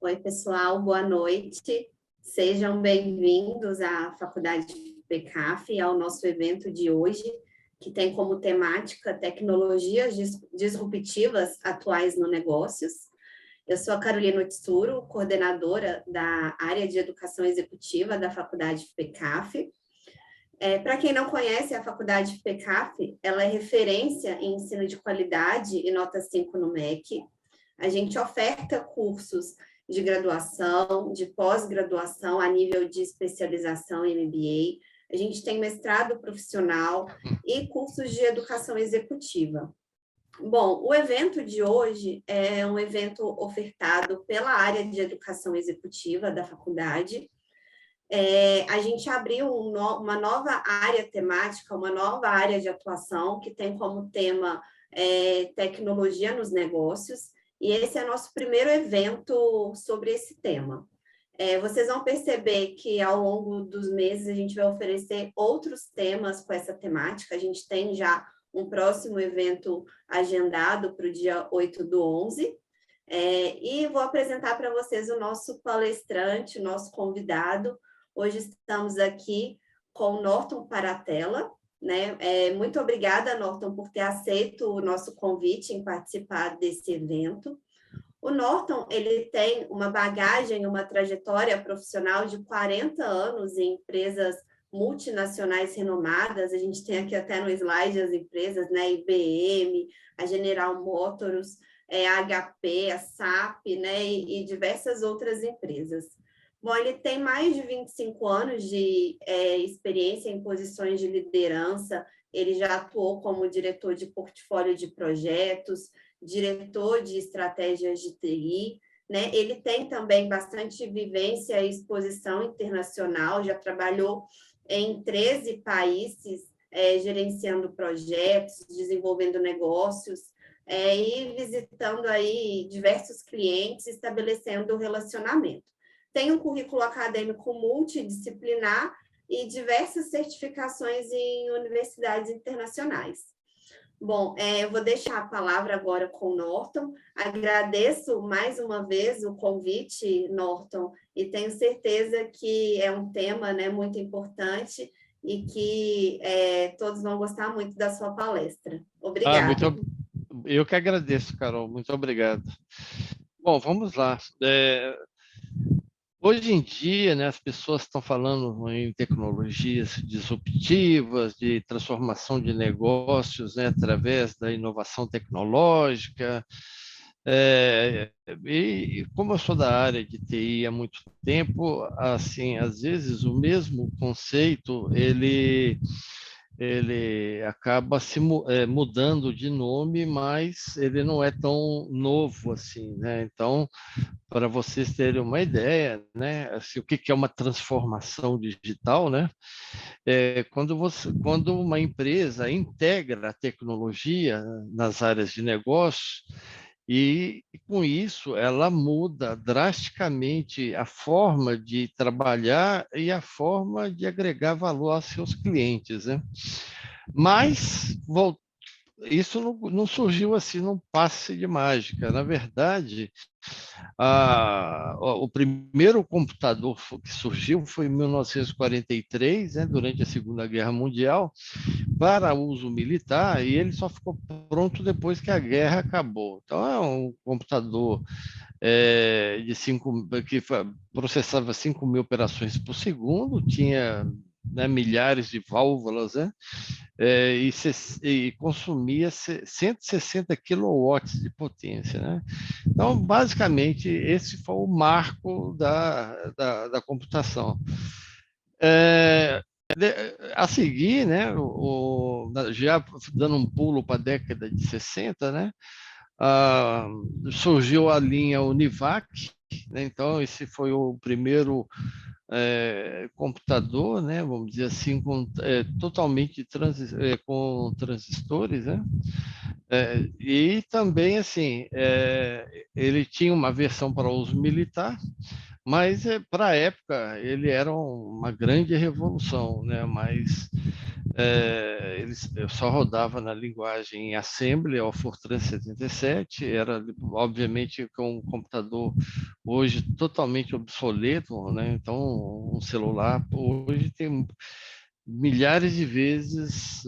Oi, pessoal, boa noite. Sejam bem-vindos à Faculdade PECAF e ao nosso evento de hoje, que tem como temática tecnologias disruptivas atuais no negócios. Eu sou a Carolina Otsuro, coordenadora da área de educação executiva da Faculdade PECAF. Para quem não conhece a Faculdade PECAF, ela é referência em ensino de qualidade e nota 5 no MEC. A gente oferta cursos de graduação, de pós-graduação a nível de especialização em MBA. A gente tem mestrado profissional e cursos de educação executiva. Bom, o evento de hoje é um evento ofertado pela área de educação executiva da faculdade. A gente abriu uma nova área temática, uma nova área de atuação que tem como tema tecnologia nos negócios, e esse é nosso primeiro evento sobre esse tema. Vocês vão perceber que ao longo dos meses a gente vai oferecer outros temas com essa temática. A gente tem já um próximo evento agendado para o dia 8/11, e vou apresentar para vocês o nosso palestrante, o nosso convidado. Hoje estamos aqui com o Norton Paratella, né? Muito obrigada, Norton, por ter aceito o nosso convite em participar desse evento. O Norton, ele tem uma bagagem, uma trajetória profissional de 40 anos em empresas multinacionais renomadas. A gente tem aqui até no slide as empresas, né? IBM, a General Motors, a HP, a SAP, né? E diversas outras empresas. Bom, ele tem mais de 25 anos de experiência em posições de liderança. Ele já atuou como diretor de portfólio de projetos, diretor de estratégias de TI, né? Ele tem também bastante vivência e exposição internacional, já trabalhou em 13 países, gerenciando projetos, desenvolvendo negócios, e visitando aí diversos clientes, estabelecendo relacionamento. Tem um currículo acadêmico multidisciplinar e diversas certificações em universidades internacionais. Bom, eu vou deixar a palavra agora com o Norton. Agradeço mais uma vez o convite, Norton, e tenho certeza que é um tema, né, muito importante e que todos vão gostar muito da sua palestra. Obrigada. Eu que agradeço, Carol. Muito obrigado. Bom, vamos lá. Hoje em dia, né, as pessoas estão falando em tecnologias disruptivas, de transformação de negócios, né, através da inovação tecnológica. E como eu sou da área de TI há muito tempo, assim, às vezes o mesmo conceito ele acaba se mudando de nome, mas ele não é tão novo assim, né? Então, para vocês terem uma ideia, né, assim, o que é uma transformação digital, né? Quando uma empresa integra a tecnologia nas áreas de negócio e com isso ela muda drasticamente a forma de trabalhar e a forma de agregar valor aos seus clientes, né? Mas isso não surgiu assim num passe de mágica. Na verdade, o primeiro computador que surgiu foi em 1943, né, durante a Segunda Guerra Mundial, para uso militar, e ele só ficou pronto depois que a guerra acabou. Então, é um computador que processava 5.000 operações por segundo, tinha, né, milhares de válvulas, né? E consumia 160 quilowatts de potência, né? Então, basicamente, esse foi o marco da computação. A seguir, né, já dando um pulo para a década de 60, né, surgiu a linha Univac, né? Então esse foi o primeiro computador, né, vamos dizer assim, totalmente com transistores, né? E também assim, ele tinha uma versão para uso militar, mas para a época ele era uma grande revolução, né? Mas Eu só rodava na linguagem Assembly, ou Fortran 77, era obviamente com um computador hoje totalmente obsoleto, né? Então um celular hoje tem milhares de vezes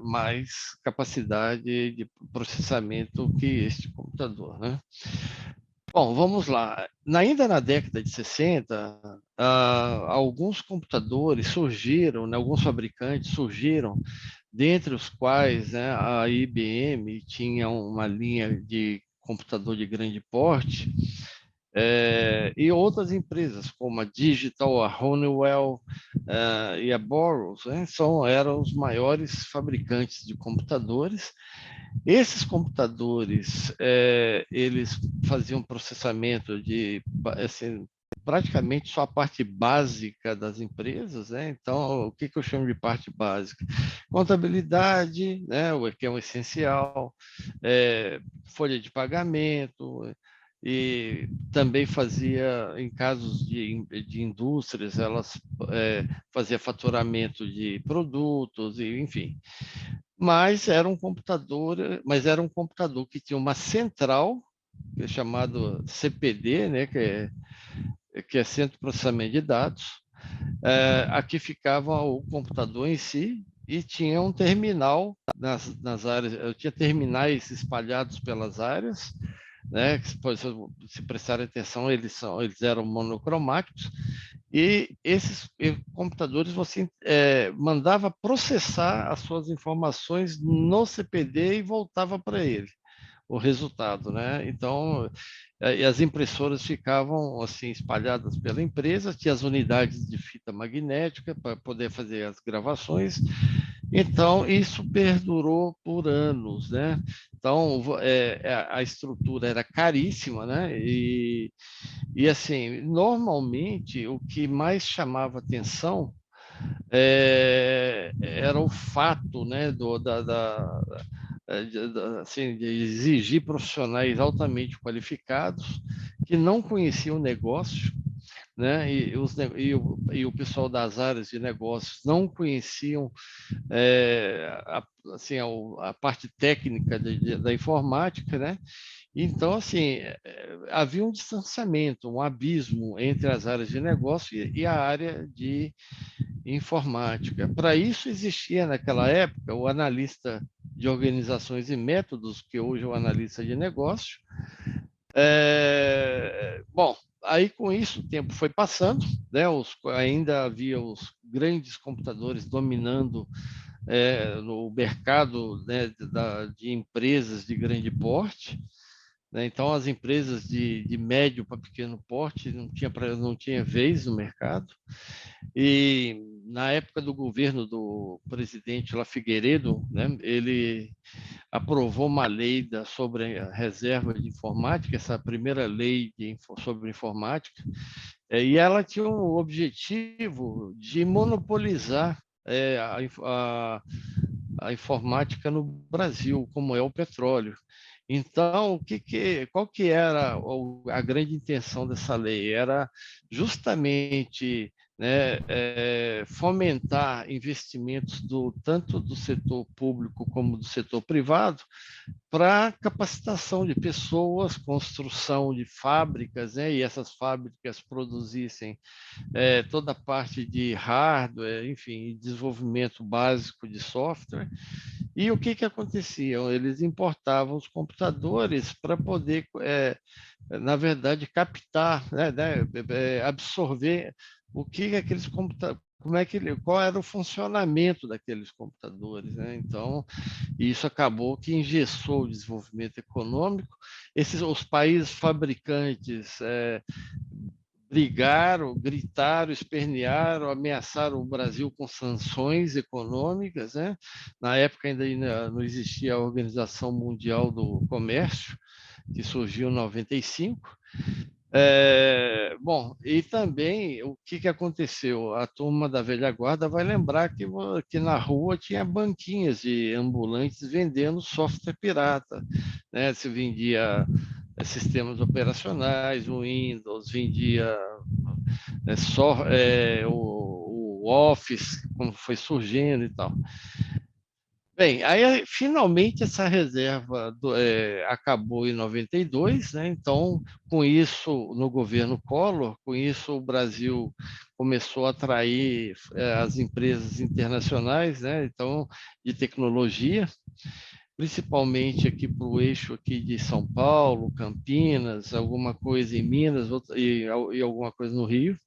mais capacidade de processamento que este computador, né? Bom, vamos lá. Ainda na década de 60, alguns computadores surgiram, né, alguns fabricantes surgiram, dentre os quais, né, a IBM tinha uma linha de computador de grande porte, e outras empresas, como a Digital, a Honeywell, e a Burroughs, né, eram os maiores fabricantes de computadores. Esses computadores, eles faziam processamento de, assim, praticamente só a parte básica das empresas, né? Então, o que eu chamo de parte básica? Contabilidade, né? O que é um essencial, folha de pagamento, e também fazia, em casos de indústrias, elas fazia faturamento de produtos, e, enfim. Mas era um computador que tinha uma central, que é chamado CPD, né, que é Centro de Processamento de Dados. Aqui ficava o computador em si e tinha um terminal nas áreas. Eu tinha terminais espalhados pelas áreas, né? Se prestarem atenção, eles eram monocromáticos, e esses computadores você mandava processar as suas informações no CPD e voltava para ele o resultado, né? Então, e as impressoras ficavam assim espalhadas pela empresa, tinha as unidades de fita magnética para poder fazer as gravações. Então, isso perdurou por anos, né? Então, a estrutura era caríssima, né? E assim, normalmente, o que mais chamava atenção era o fato, né, assim, de exigir profissionais altamente qualificados que não conheciam o negócio, né, e o pessoal das áreas de negócios não conheciam assim, a parte técnica da informática, né? Então, assim, havia um distanciamento, um abismo entre as áreas de negócio e a área de informática. Para isso existia naquela época o analista de organizações e métodos, que hoje é o analista de negócio. Bom, aí com isso o tempo foi passando, né? Ainda havia os grandes computadores dominando no mercado, né, de empresas de grande porte, né? Então as empresas de médio para pequeno porte não tinha vez no mercado. E na época do governo do presidente La Figueiredo, né, ele aprovou uma lei sobre a reserva de informática, essa primeira lei sobre informática, e ela tinha o objetivo de monopolizar a informática no Brasil, como é o petróleo. Então, qual que era a grande intenção dessa lei? Era justamente, né, fomentar investimentos tanto do setor público como do setor privado para capacitação de pessoas, construção de fábricas, né, e essas fábricas produzissem toda a parte de hardware, enfim, desenvolvimento básico de software. E o que acontecia? Eles importavam os computadores para poder, na verdade, captar, absorver o que aqueles computadores, qual era o funcionamento daqueles computadores, né? Então, isso acabou que engessou o desenvolvimento econômico. Os países fabricantes brigaram, gritaram, espernearam, ameaçaram o Brasil com sanções econômicas, né? Na época ainda não existia a Organização Mundial do Comércio, que surgiu em 95. Bom, e também o que aconteceu? A turma da velha guarda vai lembrar que na rua tinha banquinhas de ambulantes vendendo software pirata, né? Se vendia sistemas operacionais, o Windows, vendia o o Office, como foi surgindo e tal. Bem, aí finalmente essa reserva acabou em 92, né? Então, com isso, no governo Collor, com isso o Brasil começou a atrair as empresas internacionais, né? Então, de tecnologia, principalmente aqui para o eixo aqui de São Paulo, Campinas, alguma coisa em Minas e alguma coisa no Rio.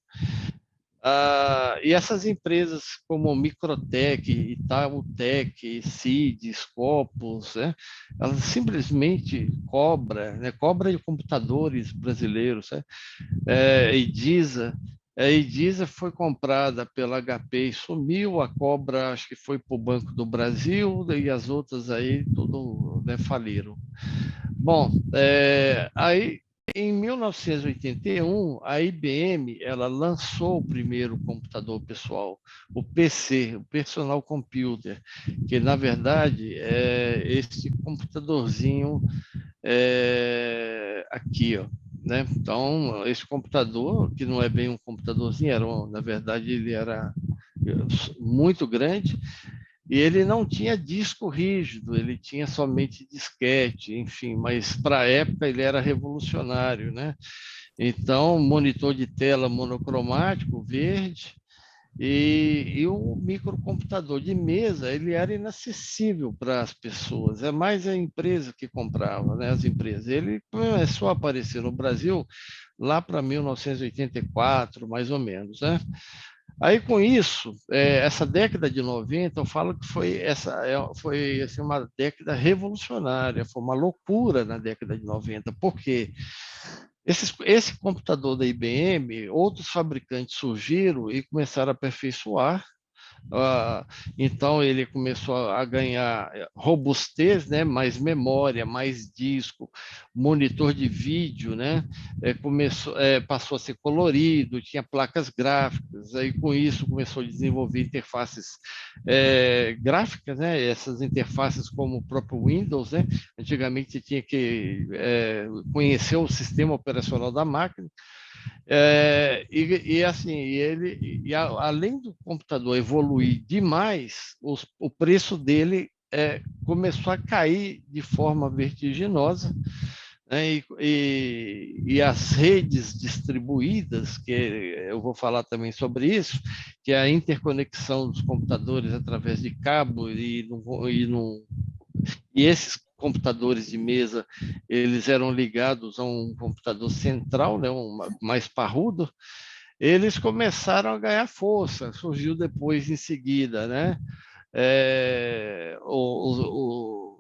E essas empresas como Microtech, Itautec, CID, Scopus, né, elas simplesmente cobra de computadores brasileiros, né? Edisa, a Edisa foi comprada pela HP e sumiu, a Cobra acho que foi para o Banco do Brasil e as outras aí tudo, né, faliram. Bom, aí em 1981, a IBM ela lançou o primeiro computador pessoal, o PC, o Personal Computer, que na verdade é esse computadorzinho aqui, ó, né? Então, esse computador, que não é bem um computadorzinho, na verdade ele era muito grande, e ele não tinha disco rígido, ele tinha somente disquete, enfim, mas para a época ele era revolucionário, né? Então, monitor de tela monocromático, verde, e o microcomputador de mesa, ele era inacessível para as pessoas, é mais a empresa que comprava, né? As empresas. Ele começou a aparecer no Brasil lá para 1984, mais ou menos, né? Aí, com isso, essa década de 90, eu falo que foi assim, uma década revolucionária, foi uma loucura na década de 90. Por quê? Esse computador da IBM, outros fabricantes surgiram e começaram a aperfeiçoar. Então ele começou a ganhar robustez, né? Mais memória, mais disco, monitor de vídeo, né? Passou a ser colorido, tinha placas gráficas, aí com isso começou a desenvolver interfaces gráficas, né? Essas interfaces como o próprio Windows, né? Antigamente você tinha que conhecer o sistema operacional da máquina. Além do computador evoluir demais, o preço dele começou a cair de forma vertiginosa, né? E as redes distribuídas, que eu vou falar também sobre isso, que é a interconexão dos computadores através de cabo e esses computadores de mesa, eles eram ligados a um computador central, né, mais parrudo, eles começaram a ganhar força, surgiu depois em seguida, né,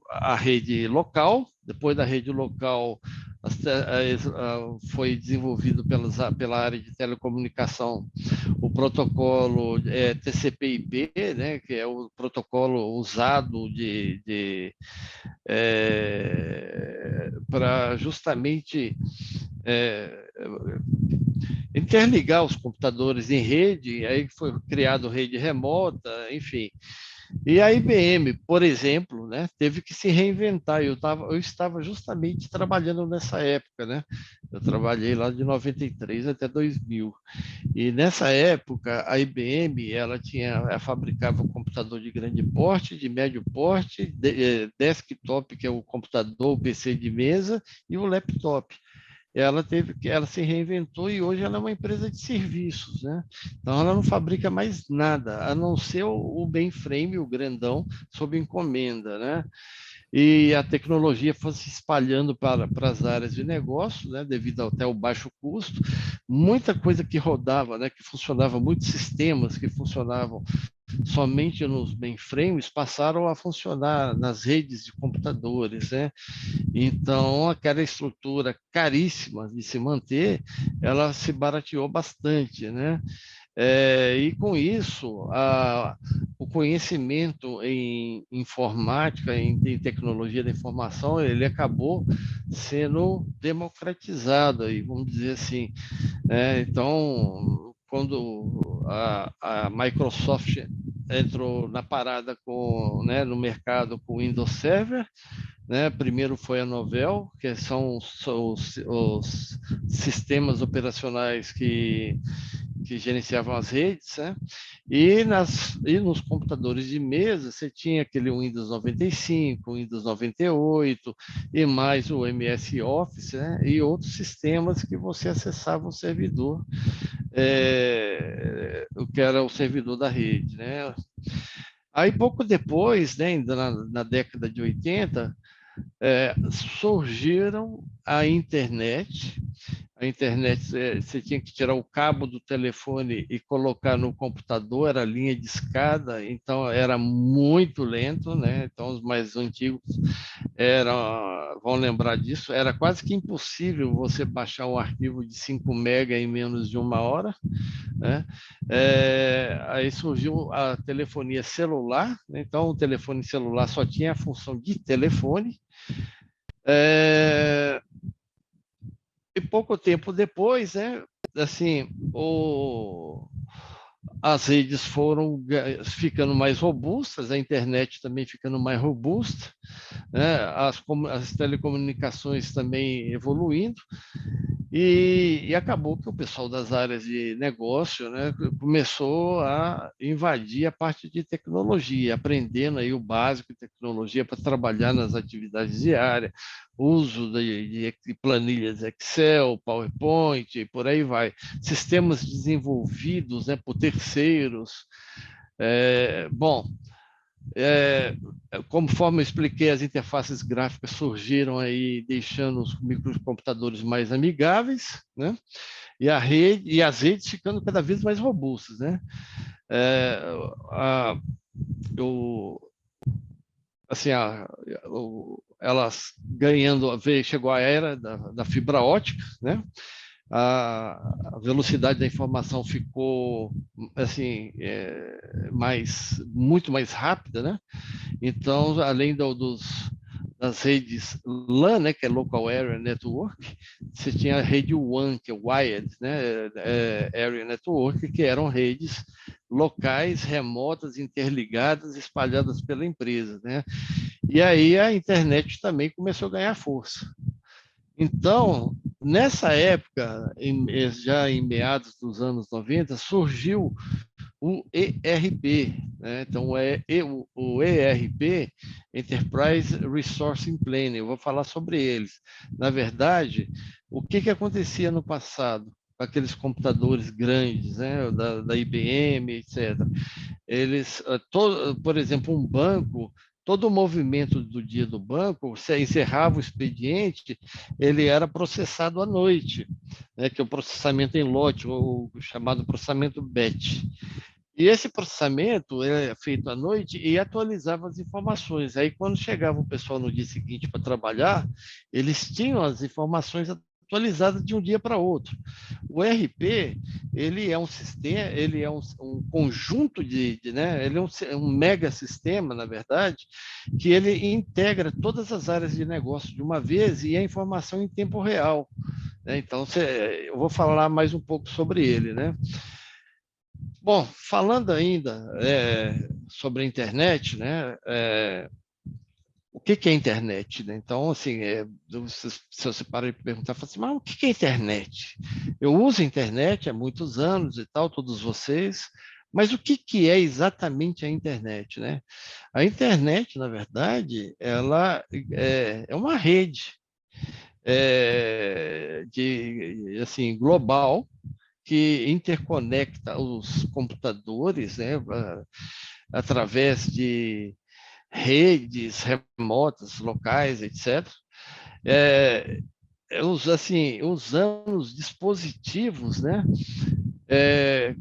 a rede local, depois da rede local foi desenvolvido pela área de telecomunicação o protocolo TCP/IP, né, que é o protocolo usado para justamente interligar os computadores em rede, aí foi criado rede remota, enfim. E a IBM, por exemplo, né, teve que se reinventar. Eu estava justamente trabalhando nessa época, né? Eu trabalhei lá de 93 até 2000. E nessa época, a IBM ela fabricava o computador de grande porte, de médio porte, desktop, que é o computador, o PC de mesa, e o laptop. Ela se reinventou e hoje ela é uma empresa de serviços, né? Então ela não fabrica mais nada, a não ser o mainframe, o grandão, sob encomenda, né? E a tecnologia foi se espalhando para as áreas de negócio, né, devido até ao baixo custo, muita coisa que rodava, né, que funcionava, muitos sistemas que funcionavam somente nos mainframes passaram a funcionar nas redes de computadores, né? Então, aquela estrutura caríssima de se manter, ela se barateou bastante, né? E com isso, o conhecimento em informática, em tecnologia da informação, ele acabou sendo democratizado, aí, vamos dizer assim. Então, quando a Microsoft entrou na parada né, no mercado com o Windows Server, né? Primeiro foi a Novell, que são os sistemas operacionais que que gerenciavam as redes, né? E nos computadores de mesa, você tinha aquele Windows 95, Windows 98, e mais o MS Office, né? E outros sistemas que você acessava o servidor, o que era o servidor da rede, né? Aí, pouco depois, né, ainda na década de 80, surgiram a internet. A internet, você tinha que tirar o cabo do telefone e colocar no computador, era linha de escada, então era muito lento, né? Então os mais antigos vão lembrar disso, era quase que impossível você baixar um arquivo de 5 mega em menos de uma hora, né? Aí surgiu a telefonia celular, né? Então o telefone celular só tinha a função de telefone. E pouco tempo depois, né, assim, as redes foram ficando mais robustas, a internet também ficando mais robusta, né, as telecomunicações também evoluindo, e acabou que o pessoal das áreas de negócio, né, começou a invadir a parte de tecnologia, aprendendo aí o básico de tecnologia para trabalhar nas atividades diárias, uso de planilhas Excel, PowerPoint, e por aí vai. Sistemas desenvolvidos, né, por terceiros. Bom, conforme eu expliquei, as interfaces gráficas surgiram aí, deixando os microcomputadores mais amigáveis, né? E as redes ficando cada vez mais robustas, né? É, a, eu, assim, elas ganhando, chegou a era da fibra ótica, né? A velocidade da informação ficou assim muito mais rápida, né? Então, além das redes LAN, né, que é Local Area Network, você tinha a rede WAN, que é Wired, né, Area Network, que eram redes locais, remotas, interligadas, espalhadas pela empresa, né? E aí a internet também começou a ganhar força. Então, nessa época, já em meados dos anos 90, surgiu o ERP, né? Então, o ERP, Enterprise Resource Planning, eu vou falar sobre eles. Na verdade, o que acontecia no passado? Com aqueles computadores grandes, né, da IBM, etc. Por exemplo, um banco, todo o movimento do dia do banco, você encerrava o expediente, ele era processado à noite, né, que é o processamento em lote, ou o chamado processamento batch. E esse processamento é feito à noite e atualizava as informações. Aí, quando chegava o pessoal no dia seguinte para trabalhar, eles tinham as informações atualizadas de um dia para outro. O ERP, ele é um sistema, ele é um conjunto né? Ele é um mega sistema, na verdade, que ele integra todas as áreas de negócio de uma vez e a informação em tempo real, né? Então, eu vou falar mais um pouco sobre ele, né? Bom, falando ainda sobre a internet, né? O que é internet, né? Então, assim, se você para e perguntar, fala assim, mas o que é internet? Eu uso a internet há muitos anos e tal, todos vocês, mas o que é exatamente a internet, né? A internet, na verdade, ela é uma rede assim, global, que interconecta os computadores, né, através de redes remotas, locais, etc. É, usando os dispositivos, né,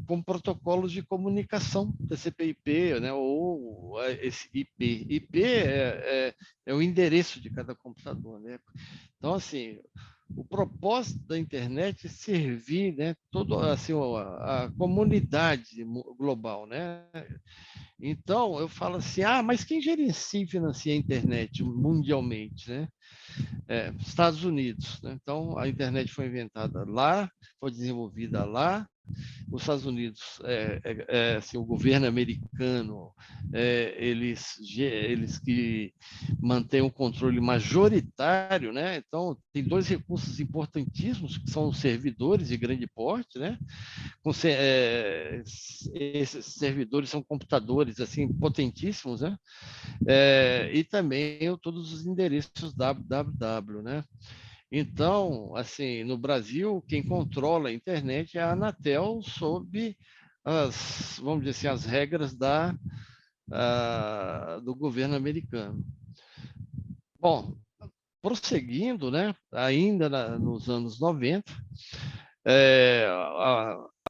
com protocolos de comunicação, TCP/IP, né, ou esse IP. IP é o endereço de cada computador, né? Então, assim, o propósito da internet é servir, né, toda assim, a comunidade global, né? Então, eu falo assim, mas quem gerencia e financia a internet mundialmente, né? Estados Unidos, né? Então, a internet foi inventada lá, foi desenvolvida lá, os Estados Unidos, assim, o governo americano, eles que mantêm o controle majoritário, né? Então, tem dois recursos importantíssimos, que são os servidores de grande porte, né? Esses servidores são computadores assim potentíssimos, né? E também todos os endereços www, né? Então, assim, no Brasil, quem controla a internet é a Anatel sob vamos dizer assim, as regras do governo americano. Bom, prosseguindo, né, ainda nos anos 90,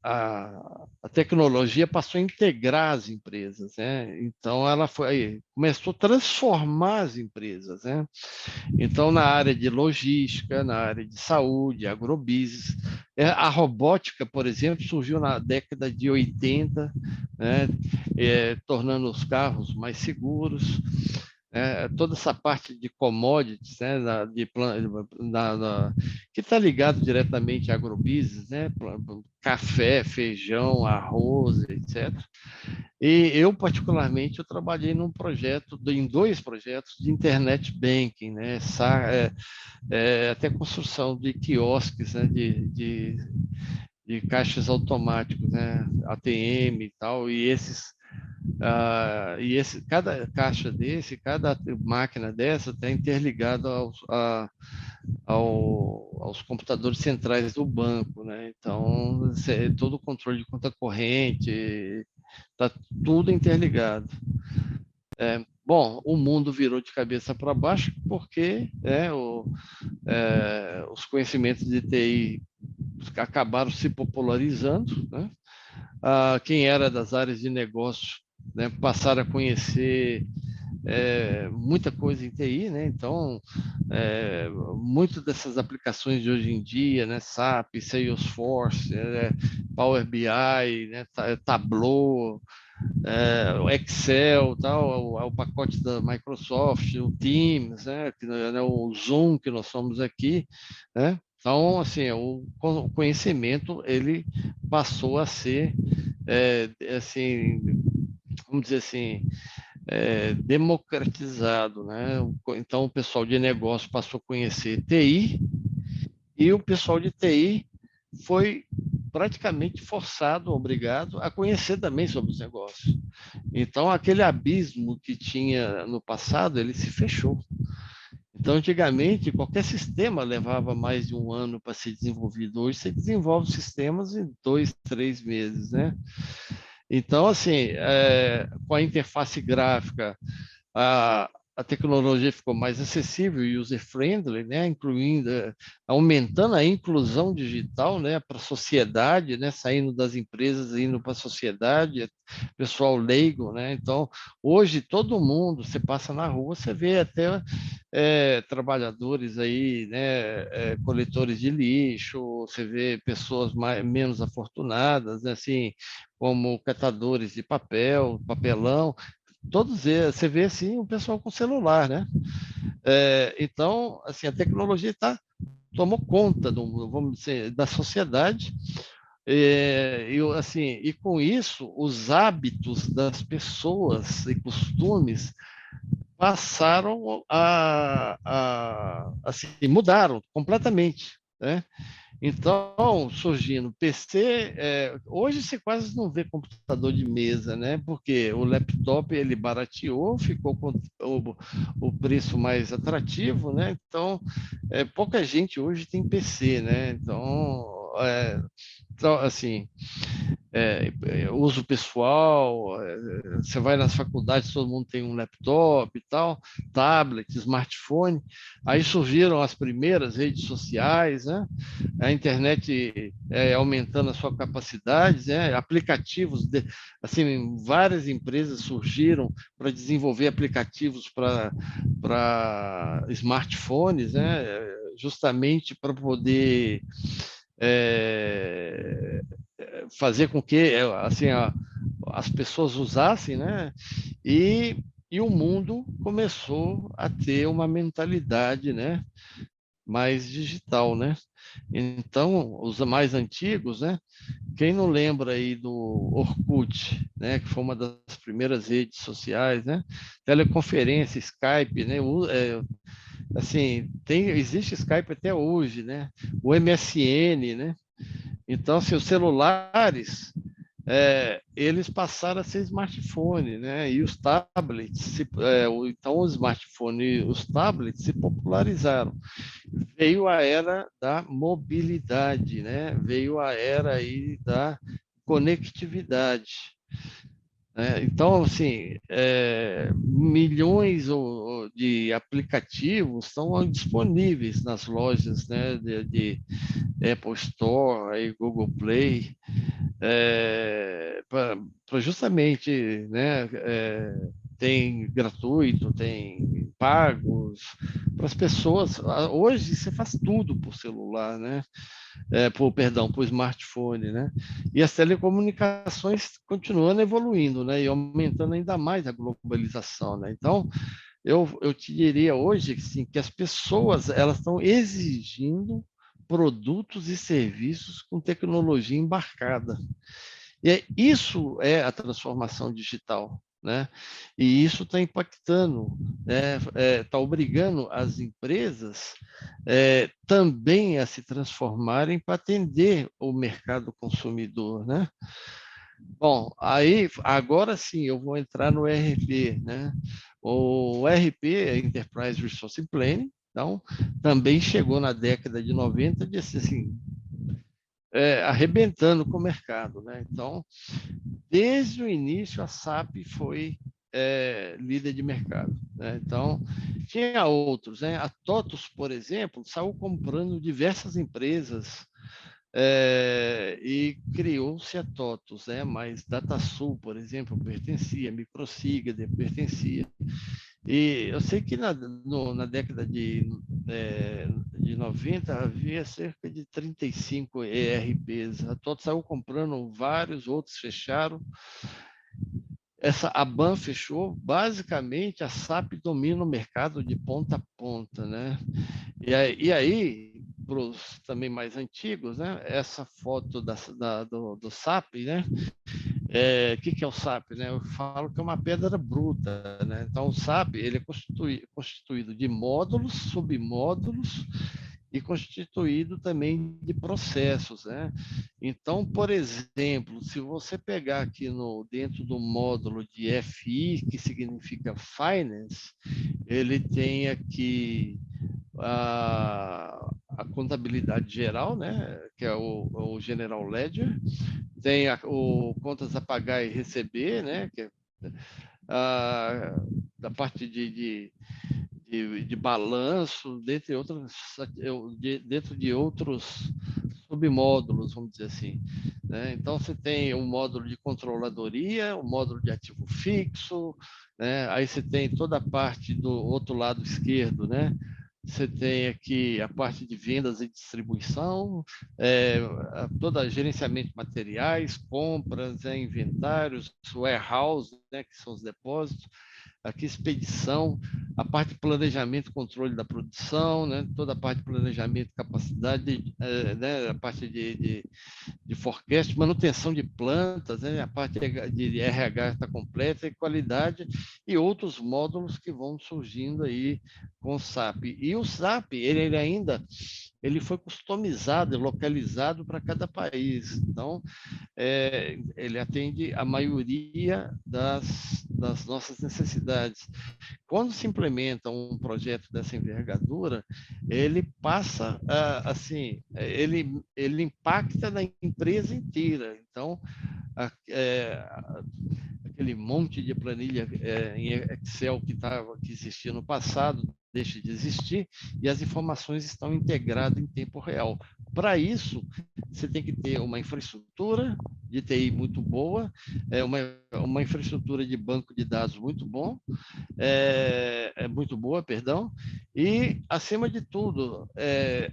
a tecnologia passou a integrar as empresas, né? Então ela começou a transformar as empresas, né? Então, na área de logística, na área de saúde, agrobusiness, a robótica, por exemplo, surgiu na década de 80, né? Tornando os carros mais seguros. Toda essa parte de commodities, né, que está ligado diretamente a agrobusiness, né, café, feijão, arroz, etc. E eu, particularmente, eu trabalhei em dois projetos de internet banking, né, até construção de quiosques, né, de caixas automáticos, né, ATM e tal, cada caixa cada máquina dessa está interligada aos computadores centrais do banco, né? Então, todo o controle de conta corrente, está tudo interligado. Bom, o mundo virou de cabeça para baixo porque os conhecimentos de TI acabaram se popularizando, né? Quem era das áreas de negócio, né, passaram a conhecer muita coisa em TI, né? Então, muitas dessas aplicações de hoje em dia, né, SAP, Salesforce, Power BI, né, Tableau, o Excel, tal, o pacote da Microsoft, o Teams, né, o Zoom que nós somos aqui, né? Então, assim, o conhecimento ele passou a ser, assim, vamos dizer assim, democratizado, né? Então, o pessoal de negócio passou a conhecer TI e o pessoal de TI foi praticamente forçado, obrigado a conhecer também sobre os negócios. Então, aquele abismo que tinha no passado, ele se fechou. Então, antigamente, qualquer sistema levava mais de um ano para ser desenvolvido. Hoje, você desenvolve sistemas em 2, 3 meses, né? Então, assim, com a interface gráfica, a tecnologia ficou mais acessível e user-friendly, né? Aumentando a inclusão digital, né? Para a sociedade, né? Saindo das empresas, indo para a sociedade, pessoal leigo, né? Então, hoje, todo mundo, você passa na rua, você vê até trabalhadores aí, né? Coletores de lixo, você vê pessoas menos afortunadas, né? Assim, como catadores de papelão, todos eles, você vê assim o pessoal com celular, né? Então, assim, a tecnologia tomou conta vamos dizer, da sociedade, e com isso os hábitos das pessoas e costumes passaram assim, mudaram completamente, né? Então, surgindo PC, hoje você quase não vê computador de mesa, né? Porque o laptop ele barateou, ficou com o preço mais atrativo, né? Então, pouca gente hoje tem PC, né? Então, assim, uso pessoal, você vai nas faculdades, todo mundo tem um laptop e tal, tablet, smartphone. Aí surgiram as primeiras redes sociais, né? A internet aumentando a sua capacidade, né? Aplicativos, assim, várias empresas surgiram para desenvolver aplicativos para smartphones, né? Justamente para poder fazer com que assim as pessoas usassem, né? E o mundo começou a ter uma mentalidade, né, mais digital, né? Então, os mais antigos, né? Quem não lembra aí do Orkut, né? Que foi uma das primeiras redes sociais, né? Teleconferência, Skype, né? Assim, existe Skype até hoje, né? O MSN, né? Então, assim, os celulares eles passaram a ser smartphone, né? E os tablets, então o smartphone e os tablets se popularizaram. Veio a era da mobilidade, né? Veio a era aí da conectividade. Então, assim, milhões de aplicativos estão disponíveis nas lojas, né, de Apple Store, aí Google Play, para justamente, né, tem gratuito, tem pagos para as pessoas. Hoje você faz tudo por celular, né? Por smartphone, né? E as telecomunicações continuando evoluindo, né? E aumentando ainda mais a globalização, né? Então, eu te diria hoje assim, que as pessoas elas estão exigindo produtos e serviços com tecnologia embarcada. Isso é a transformação digital, né? E isso está impactando, está obrigando as empresas também a se transformarem para atender o mercado consumidor, né? Bom, aí agora sim eu vou entrar no ERP, né? O ERP é Enterprise Resource Planning, então também chegou na década de 90 de assim, arrebentando com o mercado, né? Então, desde o início a SAP foi líder de mercado, né? Então, tinha outros, né? A TOTUS, por exemplo, saiu comprando diversas empresas e criou-se a TOTUS, né? Mas DataSul, por exemplo, pertencia, Microsiga pertencia. E eu sei que na década de 90 havia cerca de 35 ERPs. A TOTUS saiu comprando vários, outros fecharam. A BAN fechou, basicamente a SAP domina o mercado de ponta a ponta, né? E aí para os também mais antigos, né? Essa foto do SAP, né? Que é o SAP, né? Eu falo que é uma pedra bruta, né? Então o SAP ele é constituído de módulos, submódulos e constituído também de processos, né? Então, por exemplo, se você pegar aqui dentro do módulo de FI, que significa Finance, ele tem aqui a contabilidade geral, né? Que é o General Ledger, tem o contas a pagar e receber, né? Que é da parte de balanço, dentro de outros submódulos, vamos dizer assim, né? Então, você tem um módulo de controladoria, um módulo de ativo fixo, né? Aí você tem toda a parte do outro lado esquerdo, né? Você tem aqui a parte de vendas e distribuição, todo gerenciamento de materiais, compras, inventários, warehouse, né, que são os depósitos, aqui expedição, a parte de planejamento e controle da produção, né, toda a parte de planejamento, capacidade, né, a parte de forecast, manutenção de plantas, né, a parte de RH está completa, e qualidade, e outros módulos que vão surgindo aí com o SAP. E o SAP, ele foi customizado e localizado para cada país. Então, ele atende a maioria das nossas necessidades. Quando se implementa um projeto dessa envergadura, ele passa assim, ele impacta na empresa inteira. Então, aquele monte de planilha em Excel que existia no passado deixa de existir e as informações estão integradas em tempo real. para isso, você tem que ter uma infraestrutura de TI muito boa, uma infraestrutura de banco de dados muito bom, muito boa, perdão, e, acima de tudo,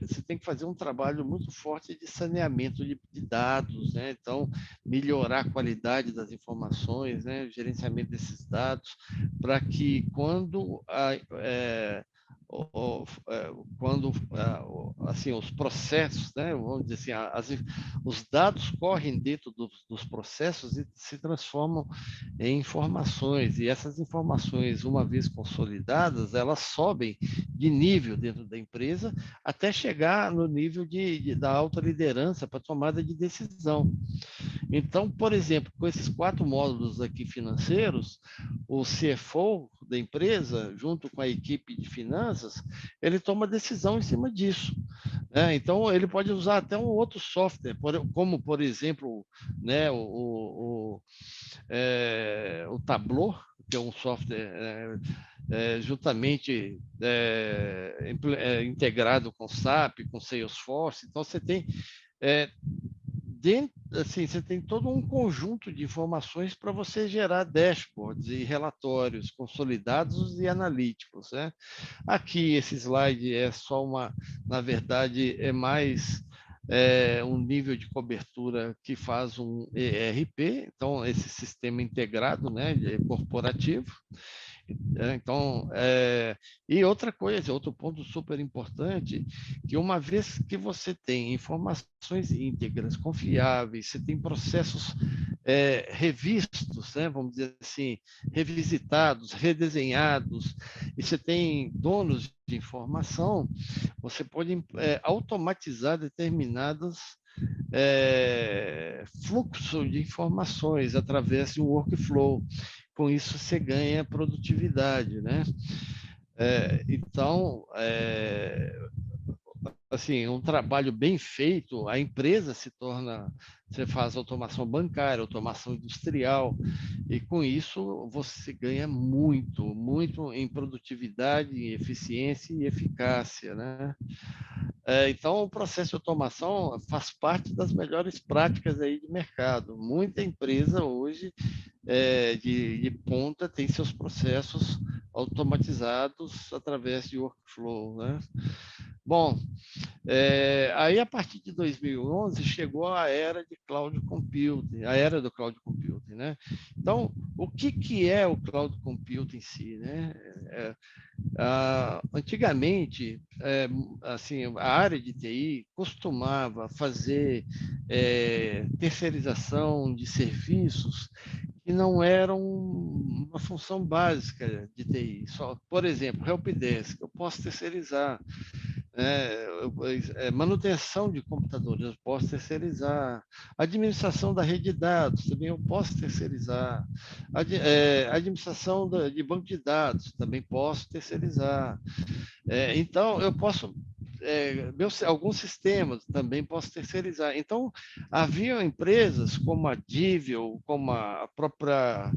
você tem que fazer um trabalho muito forte de saneamento de dados, né? Então, melhorar a qualidade das informações, né? O gerenciamento desses dados, para que quando assim os processos, né, vamos dizer assim, os dados correm dentro dos processos e se transformam em informações, e essas informações, uma vez consolidadas, elas sobem de nível dentro da empresa até chegar no nível da alta liderança para tomada de decisão. Então, por exemplo, com esses 4 módulos aqui financeiros, o CFO da empresa, junto com a equipe de finanças, ele toma decisão em cima disso, né? Então, ele pode usar até um outro software, como, por exemplo, né, o Tableau, que é um software juntamente integrado com SAP, com Salesforce. Então, você tem assim, você tem todo um conjunto de informações para você gerar dashboards e relatórios consolidados e analíticos, né? Aqui, esse slide é só na verdade, é mais um nível de cobertura que faz um ERP, então, esse sistema integrado, né, corporativo. Então, e outra coisa, outro ponto super importante, que uma vez que você tem informações íntegras, confiáveis, você tem processos revistos, né, vamos dizer assim, revisitados, redesenhados, e você tem donos de informação, você pode automatizar determinados fluxo de informações através de um workflow. Com isso, você ganha produtividade, né? Então, assim, um trabalho bem feito, a empresa se torna, você faz automação bancária, automação industrial, e com isso você ganha muito, muito em produtividade, em eficiência e eficácia, né? Então, o processo de automação faz parte das melhores práticas aí de mercado. Muita empresa hoje de ponta tem seus processos automatizados através de workflow, né? Bom, aí a partir de 2011 chegou a era de cloud computing, a era do cloud computing, né? Então, o que é o cloud computing em si, né? Antigamente, assim, a área de TI costumava fazer terceirização de serviços que não eram uma função básica de TI. Só, por exemplo, helpdesk, eu posso terceirizar. Manutenção de computadores, eu posso terceirizar. Administração da rede de dados, também eu posso terceirizar. Administração de banco de dados, também posso terceirizar. Então, eu posso alguns sistemas também posso terceirizar. Então, havia empresas como a Divio, como a própria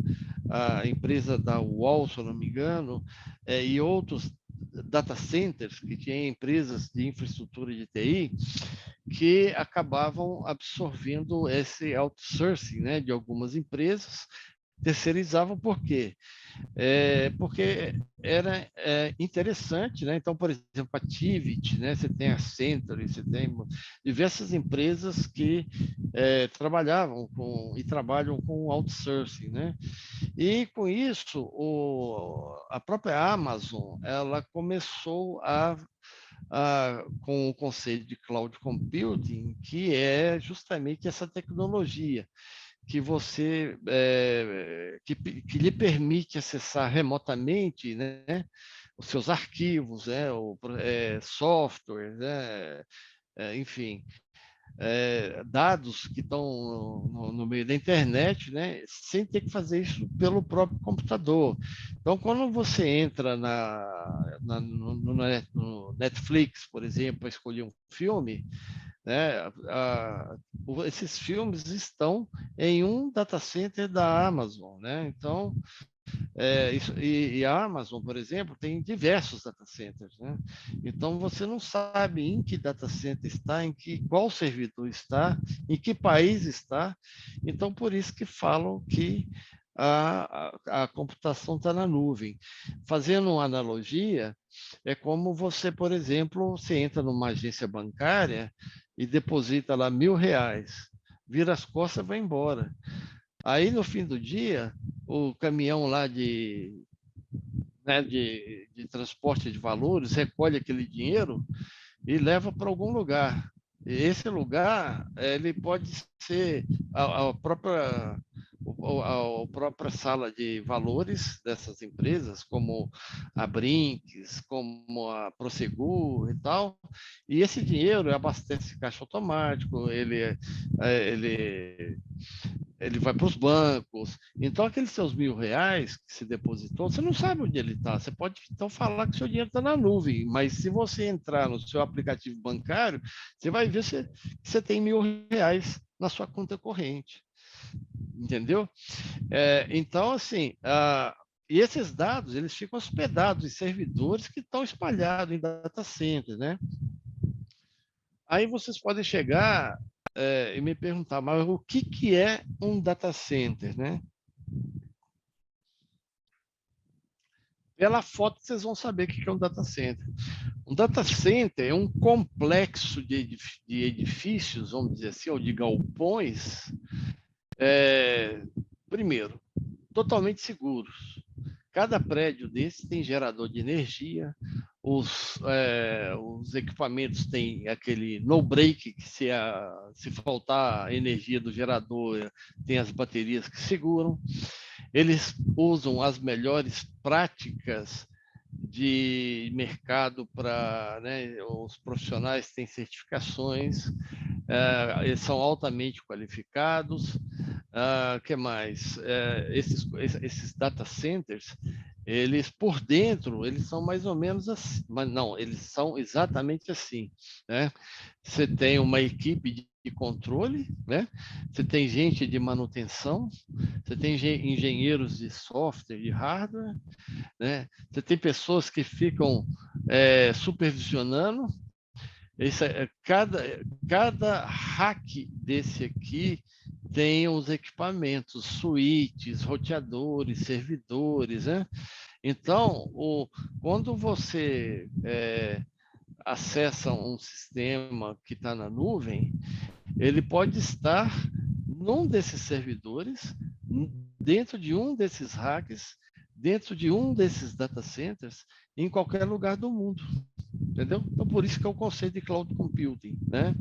empresa da UOL, se eu não me engano, e outros data centers, que tinham empresas de infraestrutura de TI, que acabavam absorvendo esse outsourcing, né, de algumas empresas, terceirizavam por quê? Porque era interessante, né? Então, por exemplo, a Tivit, né? Você tem a Century, você tem diversas empresas que trabalhavam e trabalham com outsourcing, né? E com isso, a própria Amazon, ela começou com o conceito de cloud computing, que é justamente essa tecnologia que que lhe permite acessar remotamente, né, os seus arquivos, né, software, né, enfim, dados que estão no meio da internet, né, sem ter que fazer isso pelo próprio computador. Então, quando você entra no Netflix, por exemplo, para escolher um filme, né, esses filmes estão em um data center da Amazon, né? Então, E a Amazon, por exemplo, tem diversos data centers, né? Então, você não sabe em que data center está, qual servidor está, em que país está. Então, por isso que falam que a computação está na nuvem. Fazendo uma analogia, é como você, por exemplo, você entra numa agência bancária e deposita lá R$ 1.000, vira as costas e vai embora. Aí, no fim do dia, o caminhão lá de transporte de valores recolhe aquele dinheiro e leva para algum lugar. E esse lugar, ele pode ser a própria a própria sala de valores dessas empresas, como a Brinks, como a Prosegur e tal, e esse dinheiro abastece caixa automático, ele vai para os bancos. Então, aqueles seus R$ 1.000 que se depositou, você não sabe onde ele está. Você pode, então, falar que seu dinheiro está na nuvem, mas se você entrar no seu aplicativo bancário, você vai ver que você tem R$ 1.000 na sua conta corrente. Entendeu? Então, assim, e esses dados, eles ficam hospedados em servidores que estão espalhados em data centers, né? Aí vocês podem chegar e me perguntar, mas o que é um data center, né? Pela foto vocês vão saber o que é um data center. Um data center é um complexo de edifícios, vamos dizer assim, ou de galpões, primeiro, totalmente seguros. Cada prédio desse tem gerador de energia, os equipamentos têm aquele no-break, que se faltar a energia do gerador, tem as baterias que seguram. Eles usam as melhores práticas de mercado para, né, os profissionais têm certificações, eles são altamente qualificados. Que mais? Esses data centers, eles por dentro, eles são mais ou menos assim, mas não, eles são exatamente assim, né? Você tem uma equipe de controle, né? Você tem gente de manutenção, você tem engenheiros de software, de hardware, né? Você tem pessoas que ficam supervisionando. Cada rack desse aqui tem os equipamentos, suítes, roteadores, servidores, né? Então, quando você acessa um sistema que está na nuvem, ele pode estar num desses servidores, dentro de um desses racks, dentro de um desses data centers, em qualquer lugar do mundo. Entendeu? Então, por isso que é o conceito de cloud computing, né?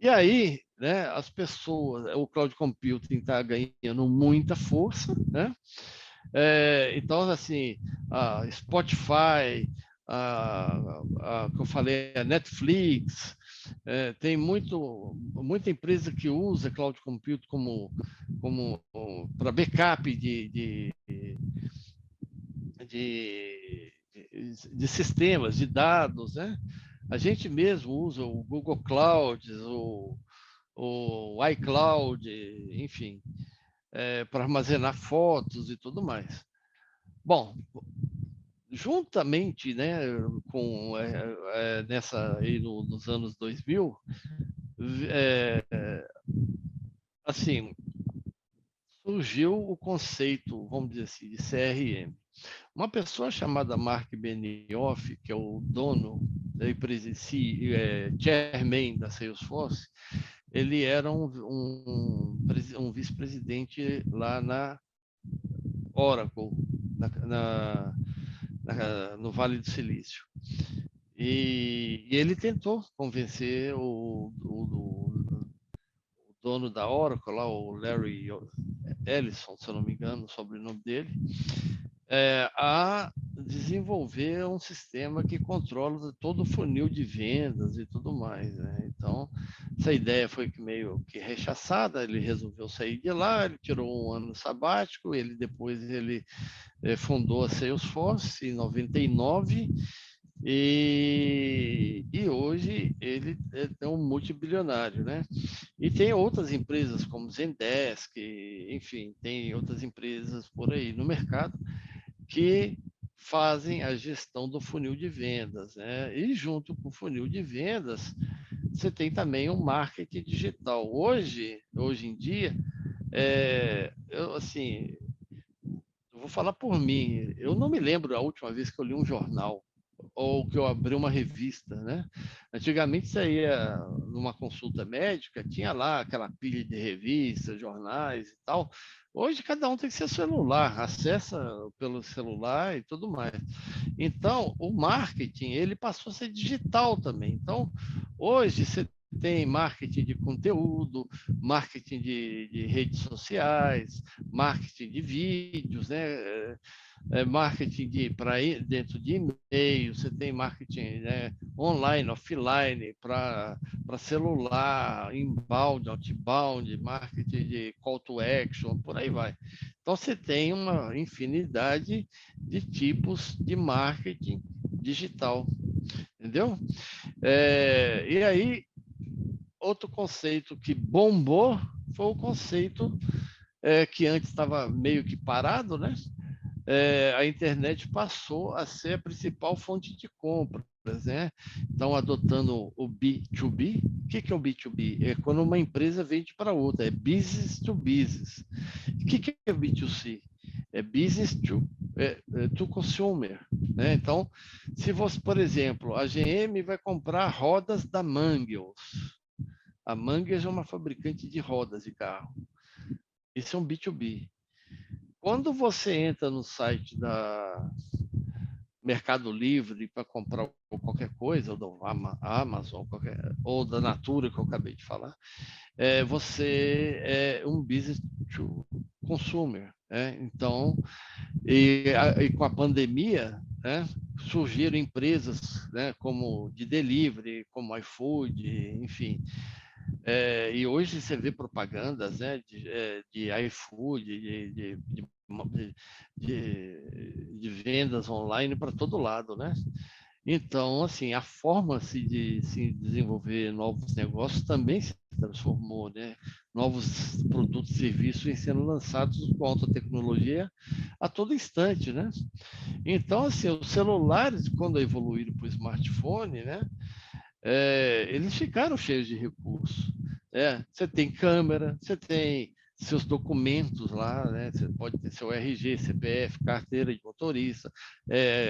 E aí, né, as pessoas, o cloud computing está ganhando muita força, né? Então, assim, a Spotify, que eu falei, a Netflix, tem muita empresa que usa cloud computing como para backup de sistemas, de dados, né? A gente mesmo usa o Google Cloud, o iCloud, enfim, para armazenar fotos e tudo mais. Bom, juntamente, né, com nessa aí nos anos 2000, assim, surgiu o conceito, vamos dizer assim, de CRM. Uma pessoa chamada Mark Benioff, que é o dono da empresa em si, chairman da Salesforce, ele era um vice-presidente lá na Oracle, no Vale do Silício. E ele tentou convencer o dono da Oracle, lá, o Larry Ellison, se eu não me engano, o sobrenome dele, a desenvolver um sistema que controla todo o funil de vendas e tudo mais, né? Então, essa ideia foi meio que rechaçada, ele resolveu sair de lá, ele tirou um ano sabático, depois ele fundou a Salesforce em 99, E hoje ele é um multibilionário, né? E tem outras empresas como Zendesk, enfim, tem outras empresas por aí no mercado que fazem a gestão do funil de vendas, né? E junto com o funil de vendas, você tem também o marketing digital. Hoje em dia, assim, eu vou falar por mim, eu não me lembro a última vez que eu li um jornal ou que eu abri uma revista, né? Antigamente você ia numa consulta médica, tinha lá aquela pilha de revistas, jornais e tal. Hoje cada um tem seu celular, acessa pelo celular e tudo mais. Então, o marketing, ele passou a ser digital também. Então, hoje você tem marketing de conteúdo, marketing de redes sociais, marketing de vídeos, né? Marketing para dentro de e-mail, você tem marketing, né, online, offline, para celular, inbound, outbound, marketing de call to action, por aí vai. Então, você tem uma infinidade de tipos de marketing digital, entendeu? E aí, outro conceito que bombou foi o conceito que antes estava meio que parado, né? A internet passou a ser a principal fonte de compras, né? Então, adotando o B2B. O que é o B2B? É quando uma empresa vende para outra, é business to business. O que é B2C? É business to consumer, né? Então, se você, por exemplo, a GM vai comprar rodas da Mangels. A Mangels é uma fabricante de rodas de carro. Isso é um B2B. Quando você entra no site da Mercado Livre para comprar qualquer coisa, ou da Amazon, ou da Natura, que eu acabei de falar, você é um business to consumer. Então, e com a pandemia, né, surgiram empresas, né, como de delivery, como iFood, enfim. E hoje você vê propagandas, né, de iFood, de vendas online para todo lado, né? Então, assim, a forma de se desenvolver novos negócios também se transformou, né? Novos produtos e serviços vêm sendo lançados com alta tecnologia a todo instante, né? Então, assim, os celulares, quando evoluíram para o smartphone, né? Eles ficaram cheios de recursos. Você tem câmera, você tem seus documentos lá, né? Você pode ter seu RG, CPF, carteira de motorista,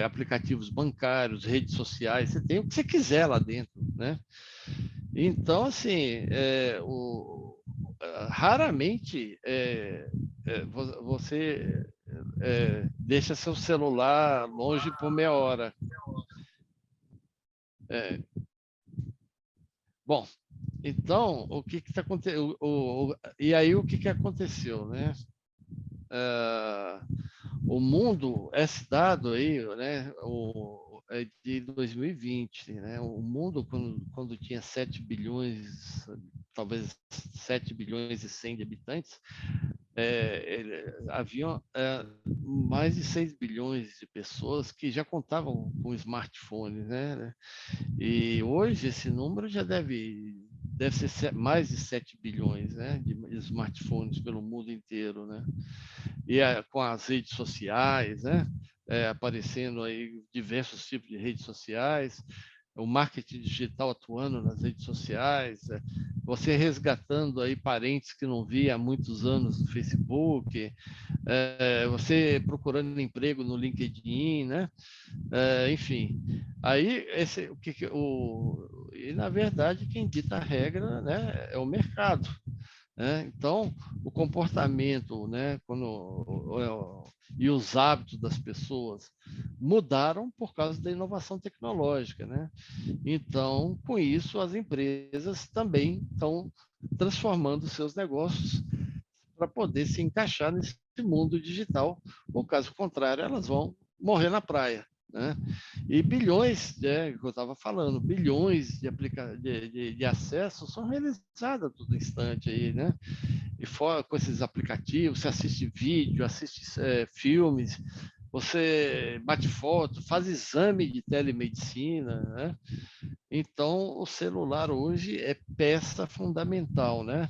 aplicativos bancários, redes sociais, você tem o que você quiser lá dentro, né? Então, assim, raramente você deixa seu celular longe por meia hora. Bom, então, o que está acontecendo? E aí, o que aconteceu, né? O mundo, esse dado aí, né? É de 2020, né? O mundo, quando tinha 7 bilhões, talvez 7 bilhões e 100 de habitantes, haviam mais de 6 bilhões de pessoas que já contavam com smartphones, né? E hoje esse número já deve ser mais de 7 bilhões, né, de smartphones pelo mundo inteiro, né? E com as redes sociais, né, aparecendo aí diversos tipos de redes sociais, o marketing digital atuando nas redes sociais, você resgatando aí parentes que não via há muitos anos no Facebook, você procurando emprego no LinkedIn, né? Enfim, aí e na verdade quem dita a regra, né, é o mercado, né? Então o comportamento, né, e os hábitos das pessoas mudaram por causa da inovação tecnológica, né? Então, com isso, as empresas também estão transformando seus negócios para poder se encaixar nesse mundo digital, ou caso contrário, elas vão morrer na praia, né? E bilhões, que eu estava falando, bilhões de acessos são realizados a todo instante aí, né? E fora com esses aplicativos, você assiste vídeo, assiste filmes, você bate foto, faz exame de telemedicina, né? Então, o celular hoje é peça fundamental, né?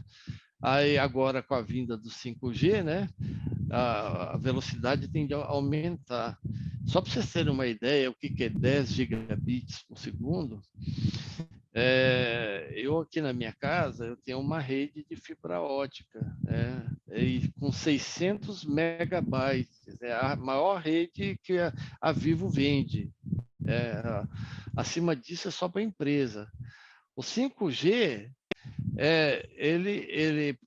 Aí agora com a vinda do 5G, né? A velocidade tende a aumentar. Só para vocês terem uma ideia, o que é 10 gigabits por segundo, eu aqui na minha casa, eu tenho uma rede de fibra ótica, e com 600 megabytes, é a maior rede que a Vivo vende. Acima disso é só para a empresa. O 5G, ele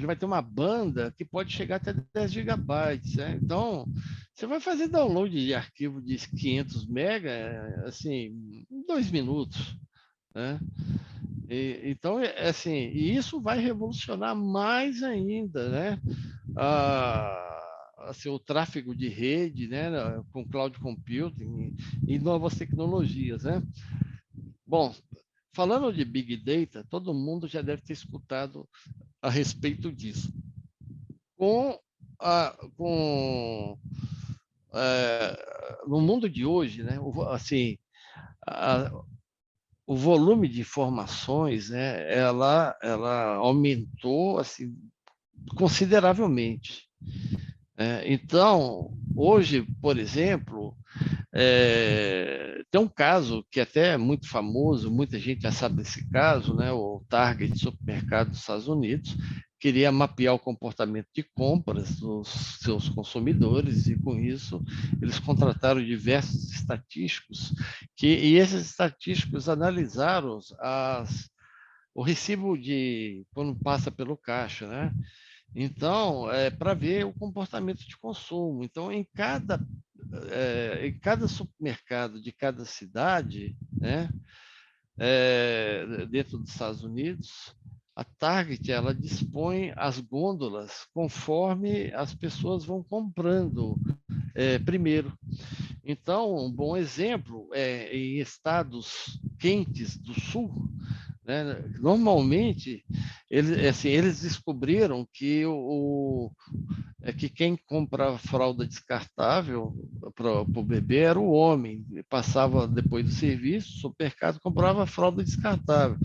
vai ter uma banda que pode chegar até 10 gigabytes. Né? Então, você vai fazer download de arquivo de 500 mega, assim, em 2 minutos. Né? Então, assim, e isso vai revolucionar mais ainda, né? Assim, o tráfego de rede, né? Com cloud computing e novas tecnologias, né? Bom, falando de Big Data, todo mundo já deve ter escutado a respeito disso. No mundo de hoje, né? Assim, o volume de informações, né, ela aumentou assim, consideravelmente. Então, hoje, por exemplo, tem um caso que até é muito famoso, muita gente já sabe desse caso, né? O Target supermercado dos Estados Unidos queria mapear o comportamento de compras dos seus consumidores e com isso eles contrataram diversos estatísticos e esses estatísticos analisaram o recibo de quando passa pelo caixa, né? Então, para ver o comportamento de consumo. Então, em cada supermercado de cada cidade, né, dentro dos Estados Unidos, a Target ela dispõe as gôndolas conforme as pessoas vão comprando primeiro. Então, um bom exemplo é em estados quentes do sul, né? Normalmente, eles descobriram que que quem comprava fralda descartável para o bebê era o homem. Passava depois do serviço, o supermercado comprava fralda descartável.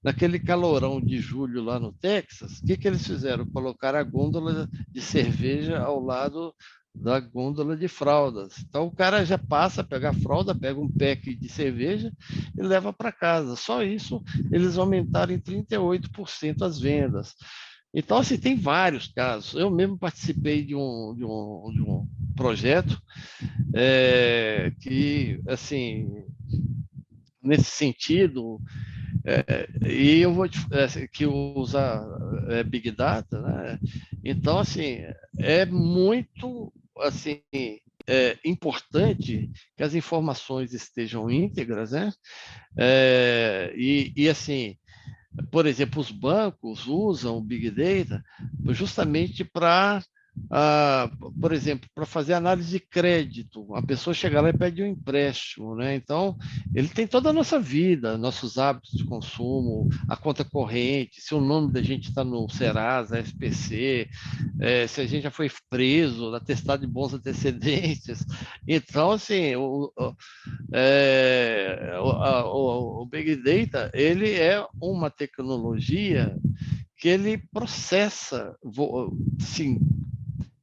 Naquele calorão de julho lá no Texas, o que eles fizeram? Colocaram a gôndola de cerveja ao lado da gôndola de fraldas. Então o cara já passa a pegar a fralda, pega um pack de cerveja e leva para casa. Só isso eles aumentaram em 38% as vendas. Então, assim, tem vários casos. Eu mesmo participei de um projeto que, assim, nesse sentido, e eu vou que usa Big Data, né? Então, assim, é muito, assim, importante que as informações estejam íntegras, né? Assim, por exemplo, os bancos usam o Big Data justamente para, por exemplo, para fazer análise de crédito. A pessoa chega lá e pede um empréstimo, né? Então, ele tem toda a nossa vida, nossos hábitos de consumo, a conta corrente, se o nome da gente está no Serasa, SPC, se a gente já foi preso, atestado de bons antecedentes. Então, assim, o Big Data, ele é uma tecnologia que ele processa, sim,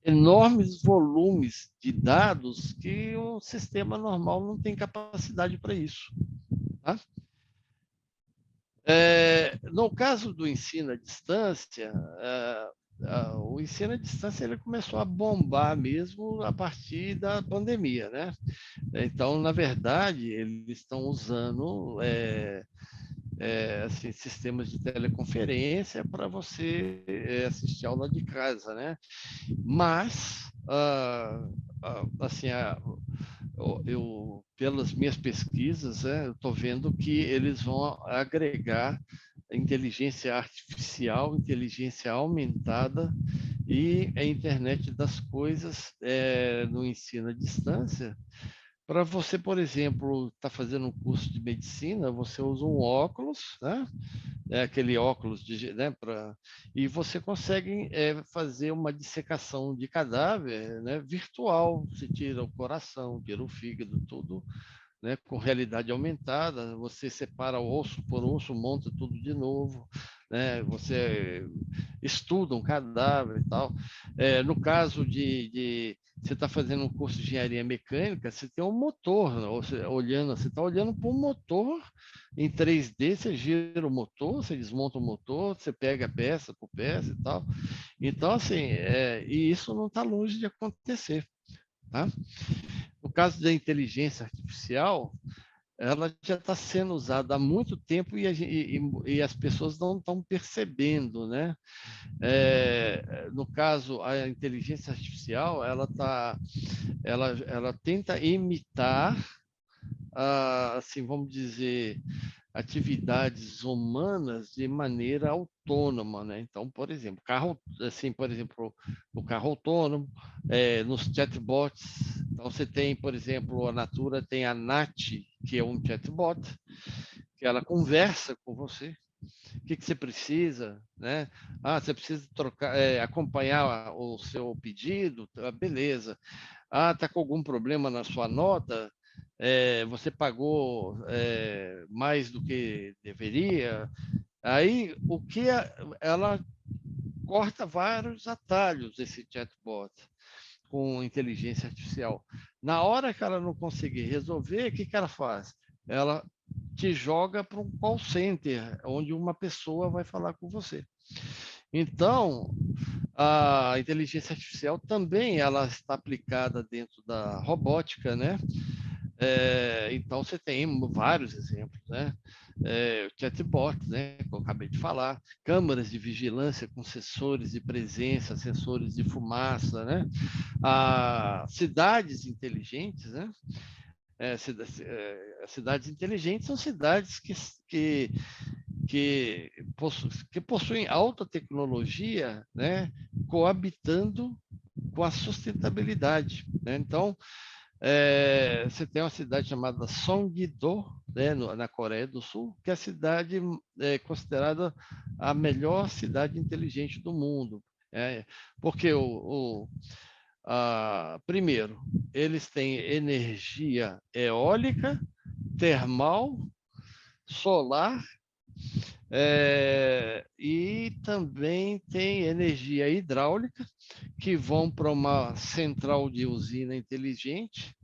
enormes volumes de dados que um sistema normal não tem capacidade para isso. Tá? No caso do ensino à distância, o ensino à distância ele começou a bombar mesmo a partir da pandemia, né? Então, na verdade, eles estão usando assim, sistemas de teleconferência para você assistir aula de casa, né? Mas, assim, pelas minhas pesquisas, eu estou vendo que eles vão agregar inteligência artificial, inteligência aumentada e a internet das coisas no ensino à distância. Para você, por exemplo, estar fazendo um curso de medicina, você usa um óculos, né? aquele óculos né, e você consegue fazer uma dissecação de cadáver, né, virtual. Você tira o coração, tira o fígado, tudo, né, com realidade aumentada. Você separa osso por osso, monta tudo de novo, né, você estuda um cadáver e tal. No caso de você está fazendo um curso de engenharia mecânica, você tem um motor, né? Você está olhando para um motor em 3D, você gira o motor, você desmonta o motor, você pega peça por peça e tal. Então, assim, e isso não está longe de acontecer, tá? No caso da inteligência artificial, ela já está sendo usada há muito tempo e as pessoas não estão percebendo, né? No caso, a inteligência artificial, ela tenta imitar, assim, vamos dizer, atividades humanas de maneira autônoma, né? Então, por exemplo, o carro autônomo, nos chatbots. Então, você tem, por exemplo, a Natura tem a Nat, que é um chatbot, que ela conversa com você. O que você precisa, né? Você precisa acompanhar o seu pedido, beleza. Está com algum problema na sua nota? Você pagou mais do que deveria? Aí, ela corta vários atalhos, esse chatbot, com inteligência artificial. Na hora que ela não conseguir resolver, o que ela faz? Ela te joga para um call center, onde uma pessoa vai falar com você. Então, a inteligência artificial também ela está aplicada dentro da robótica, né? Então, você tem vários exemplos, né? Chatbots, né? Que eu acabei de falar, câmaras de vigilância com sensores de presença, sensores de fumaça, né? Cidades inteligentes, né? Cidades inteligentes são cidades que possuem alta tecnologia, né, coabitando com a sustentabilidade, né? Então, você tem uma cidade chamada Songdo, né, na Coreia do Sul, que é a cidade considerada a melhor cidade inteligente do mundo. Porque primeiro, eles têm energia eólica, termal, solar, e também tem energia hidráulica, que vão para uma central de usina inteligente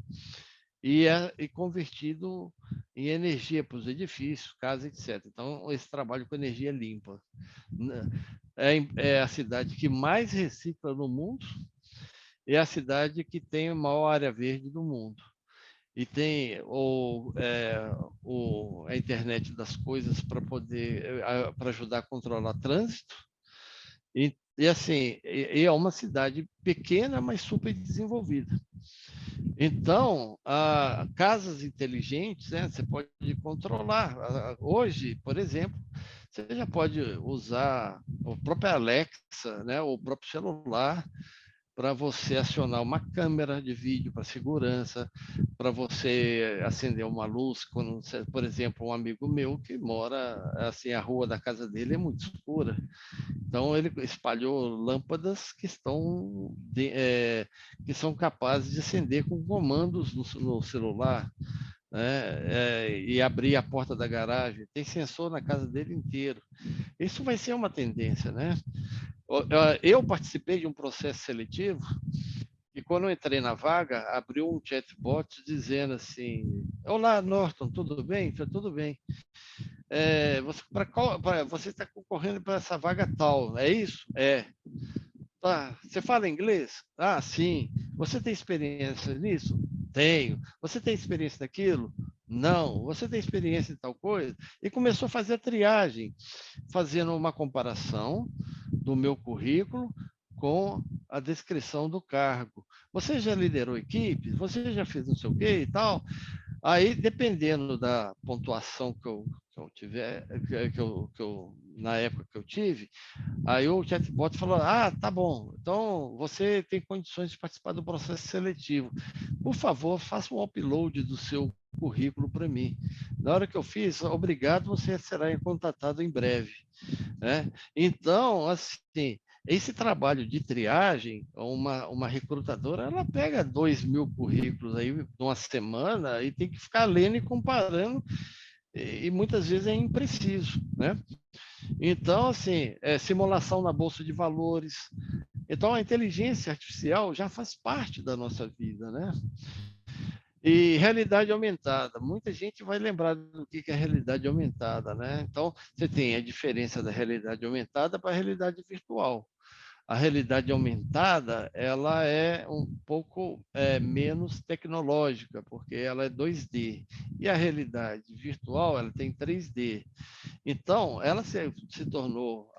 e convertido em energia para os edifícios, casas, etc. Então, esse trabalho com energia limpa. É a cidade que mais recicla no mundo, é a cidade que tem a maior área verde do mundo. E tem a internet das coisas para ajudar a controlar trânsito. E assim, é uma cidade pequena, mas super desenvolvida. Então, casas inteligentes, né, você pode controlar. Hoje, por exemplo, você já pode usar o próprio Alexa, né, o próprio celular, para você acionar uma câmera de vídeo para segurança, para você acender uma luz, quando você, por exemplo, um amigo meu que mora, assim, a rua da casa dele é muito escura, então ele espalhou lâmpadas que são capazes de acender com comandos no celular, né? E abrir a porta da garagem, tem sensor na casa dele inteiro. Isso vai ser uma tendência, né? Eu participei de um processo seletivo e quando eu entrei na vaga, abriu um chatbot dizendo assim: Olá, Norton, tudo bem? Falei, tudo bem. Você está concorrendo para essa vaga tal, é isso? É. Tá. Você fala inglês? Ah, sim. Você tem experiência nisso? Tenho. Você tem experiência naquilo? Não. Você tem experiência em tal coisa? E começou a fazer a triagem, fazendo uma comparação do meu currículo com a descrição do cargo. Você já liderou equipe? Você já fez não sei o quê e tal? Aí, dependendo da pontuação que eu tiver, na época que eu tive, aí o chatbot falou: tá bom, então você tem condições de participar do processo seletivo. por favor, faça um upload do seu currículo para mim. Na hora que eu fiz, obrigado, você será contatado em breve, né? Então, assim, esse trabalho de triagem, uma recrutadora, ela pega 2.000 currículos aí numa semana e tem que ficar lendo e comparando, e muitas vezes é impreciso, né? Então, assim, simulação na bolsa de valores. Então, a inteligência artificial já faz parte da nossa vida, né? E realidade aumentada. Muita gente vai lembrar do que é realidade aumentada, né? Então, você tem a diferença da realidade aumentada para a realidade virtual. A realidade aumentada, ela é um pouco menos tecnológica, porque ela é 2D. E a realidade virtual, ela tem 3D. Então, ela se tornou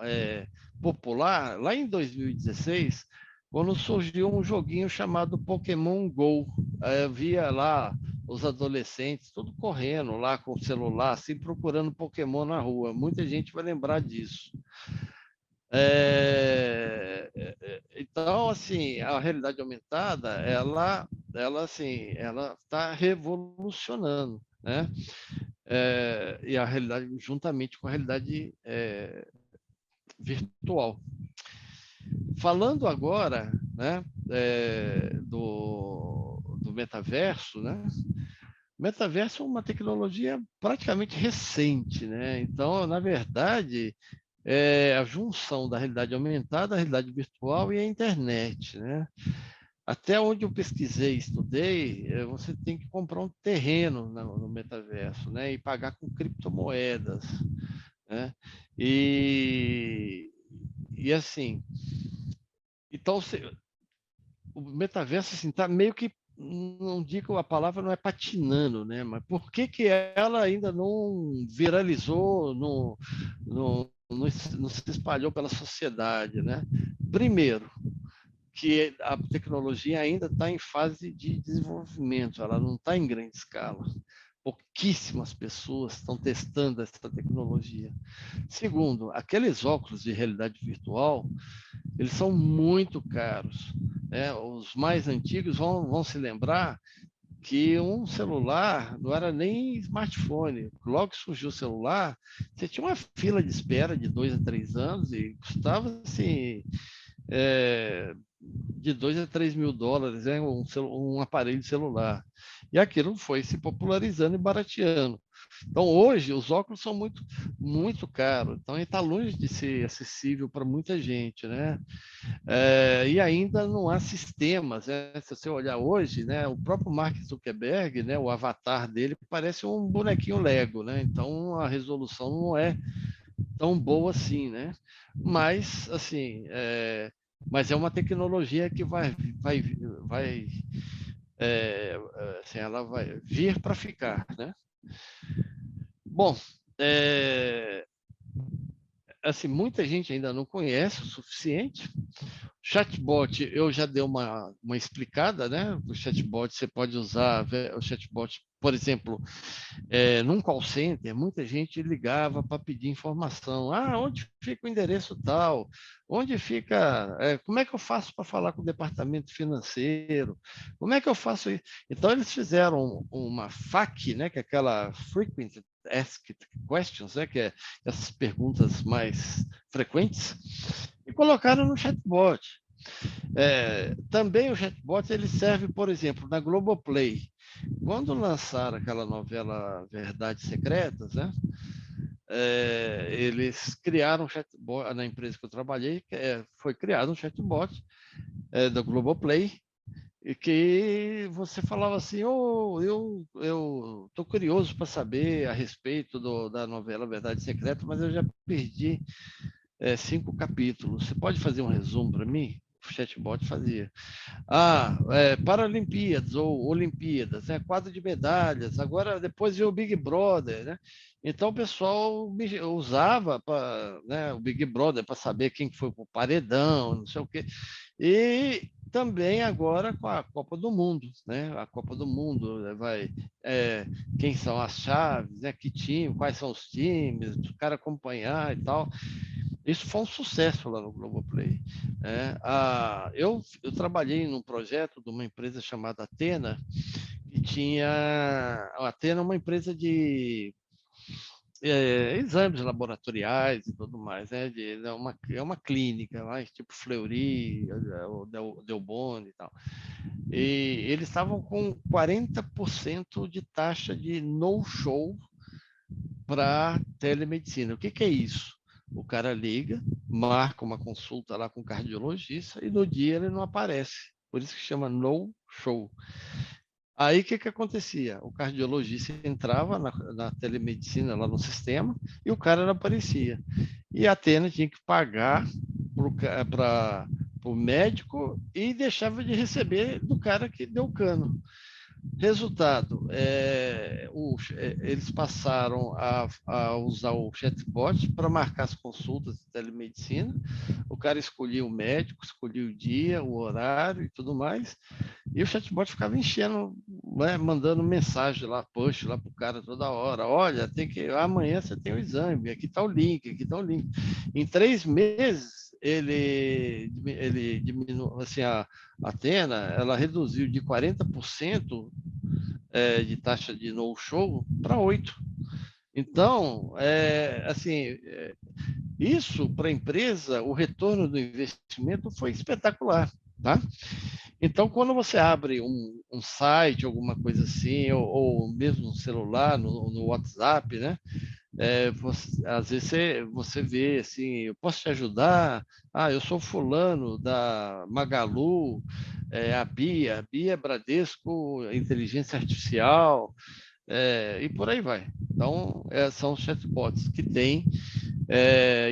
popular lá em 2016, quando surgiu um joguinho chamado Pokémon Go. Eu via lá os adolescentes tudo correndo lá com o celular, assim, procurando Pokémon na rua. Muita gente vai lembrar disso. Então, assim, a realidade aumentada, assim, ela está revolucionando, né? E a realidade, juntamente com a realidade virtual. Falando agora, né, do metaverso, né? O metaverso é uma tecnologia praticamente recente, né? Então, na verdade, é a junção da realidade aumentada, a realidade virtual e a internet, né? Até onde eu pesquisei, estudei, você tem que comprar um terreno no metaverso, né? E pagar com criptomoedas, né? E assim, então o metaverso assim tá meio que, não digo, a palavra não é patinando, né? Mas por que que ela ainda não viralizou, não se espalhou pela sociedade, né? Primeiro, que a tecnologia ainda está em fase de desenvolvimento, ela não está em grande escala. Pouquíssimas pessoas estão testando essa tecnologia. Segundo, aqueles óculos de realidade virtual, eles são muito caros, né? Os mais antigos vão se lembrar que um celular não era nem smartphone. Logo que surgiu o celular, você tinha uma fila de espera de 2 a 3 anos e custava assim, de 2 a 3 mil dólares, um aparelho celular. E aquilo foi se popularizando e barateando. Então, hoje, os óculos são muito, muito caros. Então, ele está longe de ser acessível para muita gente, né? E ainda não há sistemas, né? Se você olhar hoje, né, o próprio Mark Zuckerberg, né, o avatar dele parece um bonequinho Lego, né? Então, a resolução não é tão boa assim, né? Mas, assim, mas é uma tecnologia que vai assim, ela vai vir para ficar, né? Bom, assim, muita gente ainda não conhece o suficiente. Chatbot, eu já dei uma explicada, né? O chatbot, você pode usar o chatbot, por exemplo, num call center, muita gente ligava para pedir informação. Ah, onde fica o endereço tal? Onde fica? Como é que eu faço para falar com o departamento financeiro? Como é que eu faço isso? Então, eles fizeram uma FAQ, né, que é aquela Frequent Asked Questions, né, que é essas perguntas mais frequentes, e colocaram no chatbot. Também o chatbot ele serve, por exemplo, na Globoplay. Quando lançaram aquela novela Verdades Secretas, né? Eles criaram um chatbot na empresa que eu trabalhei, foi criado um chatbot da Globoplay, e que você falava assim, eu estou curioso para saber a respeito da novela Verdade Secreta, mas eu já perdi 5 capítulos. Você pode fazer um resumo para mim? O chatbot fazia. Paralimpíadas ou Olimpíadas, né? Quadro de medalhas. Agora, depois veio o Big Brother, né? Então, o pessoal usava né, o Big Brother para saber quem foi para o paredão, não sei o quê. E também agora com a Copa do Mundo, né? A Copa do Mundo quem são as chaves, né? Que time, quais são os times, o cara acompanhar e tal. Isso foi um sucesso lá no Globoplay. Eu trabalhei num projeto de uma empresa chamada Atena, que tinha... A Atena é uma empresa de exames laboratoriais e tudo mais, né? É uma clínica, mais tipo Fleury, o Delboni e tal. E eles estavam com 40% de taxa de no-show para telemedicina. O que é isso? O cara liga, marca uma consulta lá com o cardiologista e no dia ele não aparece. Por isso que chama no-show. Aí o que acontecia? O cardiologista entrava na telemedicina lá no sistema e o cara não aparecia. E a Atena tinha que pagar para o médico e deixava de receber do cara que deu o cano. Resultado, eles passaram a usar o chatbot para marcar as consultas de telemedicina. O cara escolhia o médico, escolhia o dia, o horário e tudo mais. E o chatbot ficava enchendo, né, mandando mensagem lá, push lá para o cara toda hora. Olha, amanhã você tem o exame, aqui está o link, aqui está o link. Em 3 meses, ele diminuiu, assim, a Atena, ela reduziu de 40% de taxa de no-show para 8%. Então, isso para a empresa, o retorno do investimento foi espetacular, tá? Então, quando você abre um site, alguma coisa assim, ou mesmo no celular, no WhatsApp, né? Às vezes você vê assim, eu posso te ajudar? Ah, eu sou fulano da Magalu, a Bia é Bradesco, inteligência artificial, e por aí vai. Então, são os chatbots que têm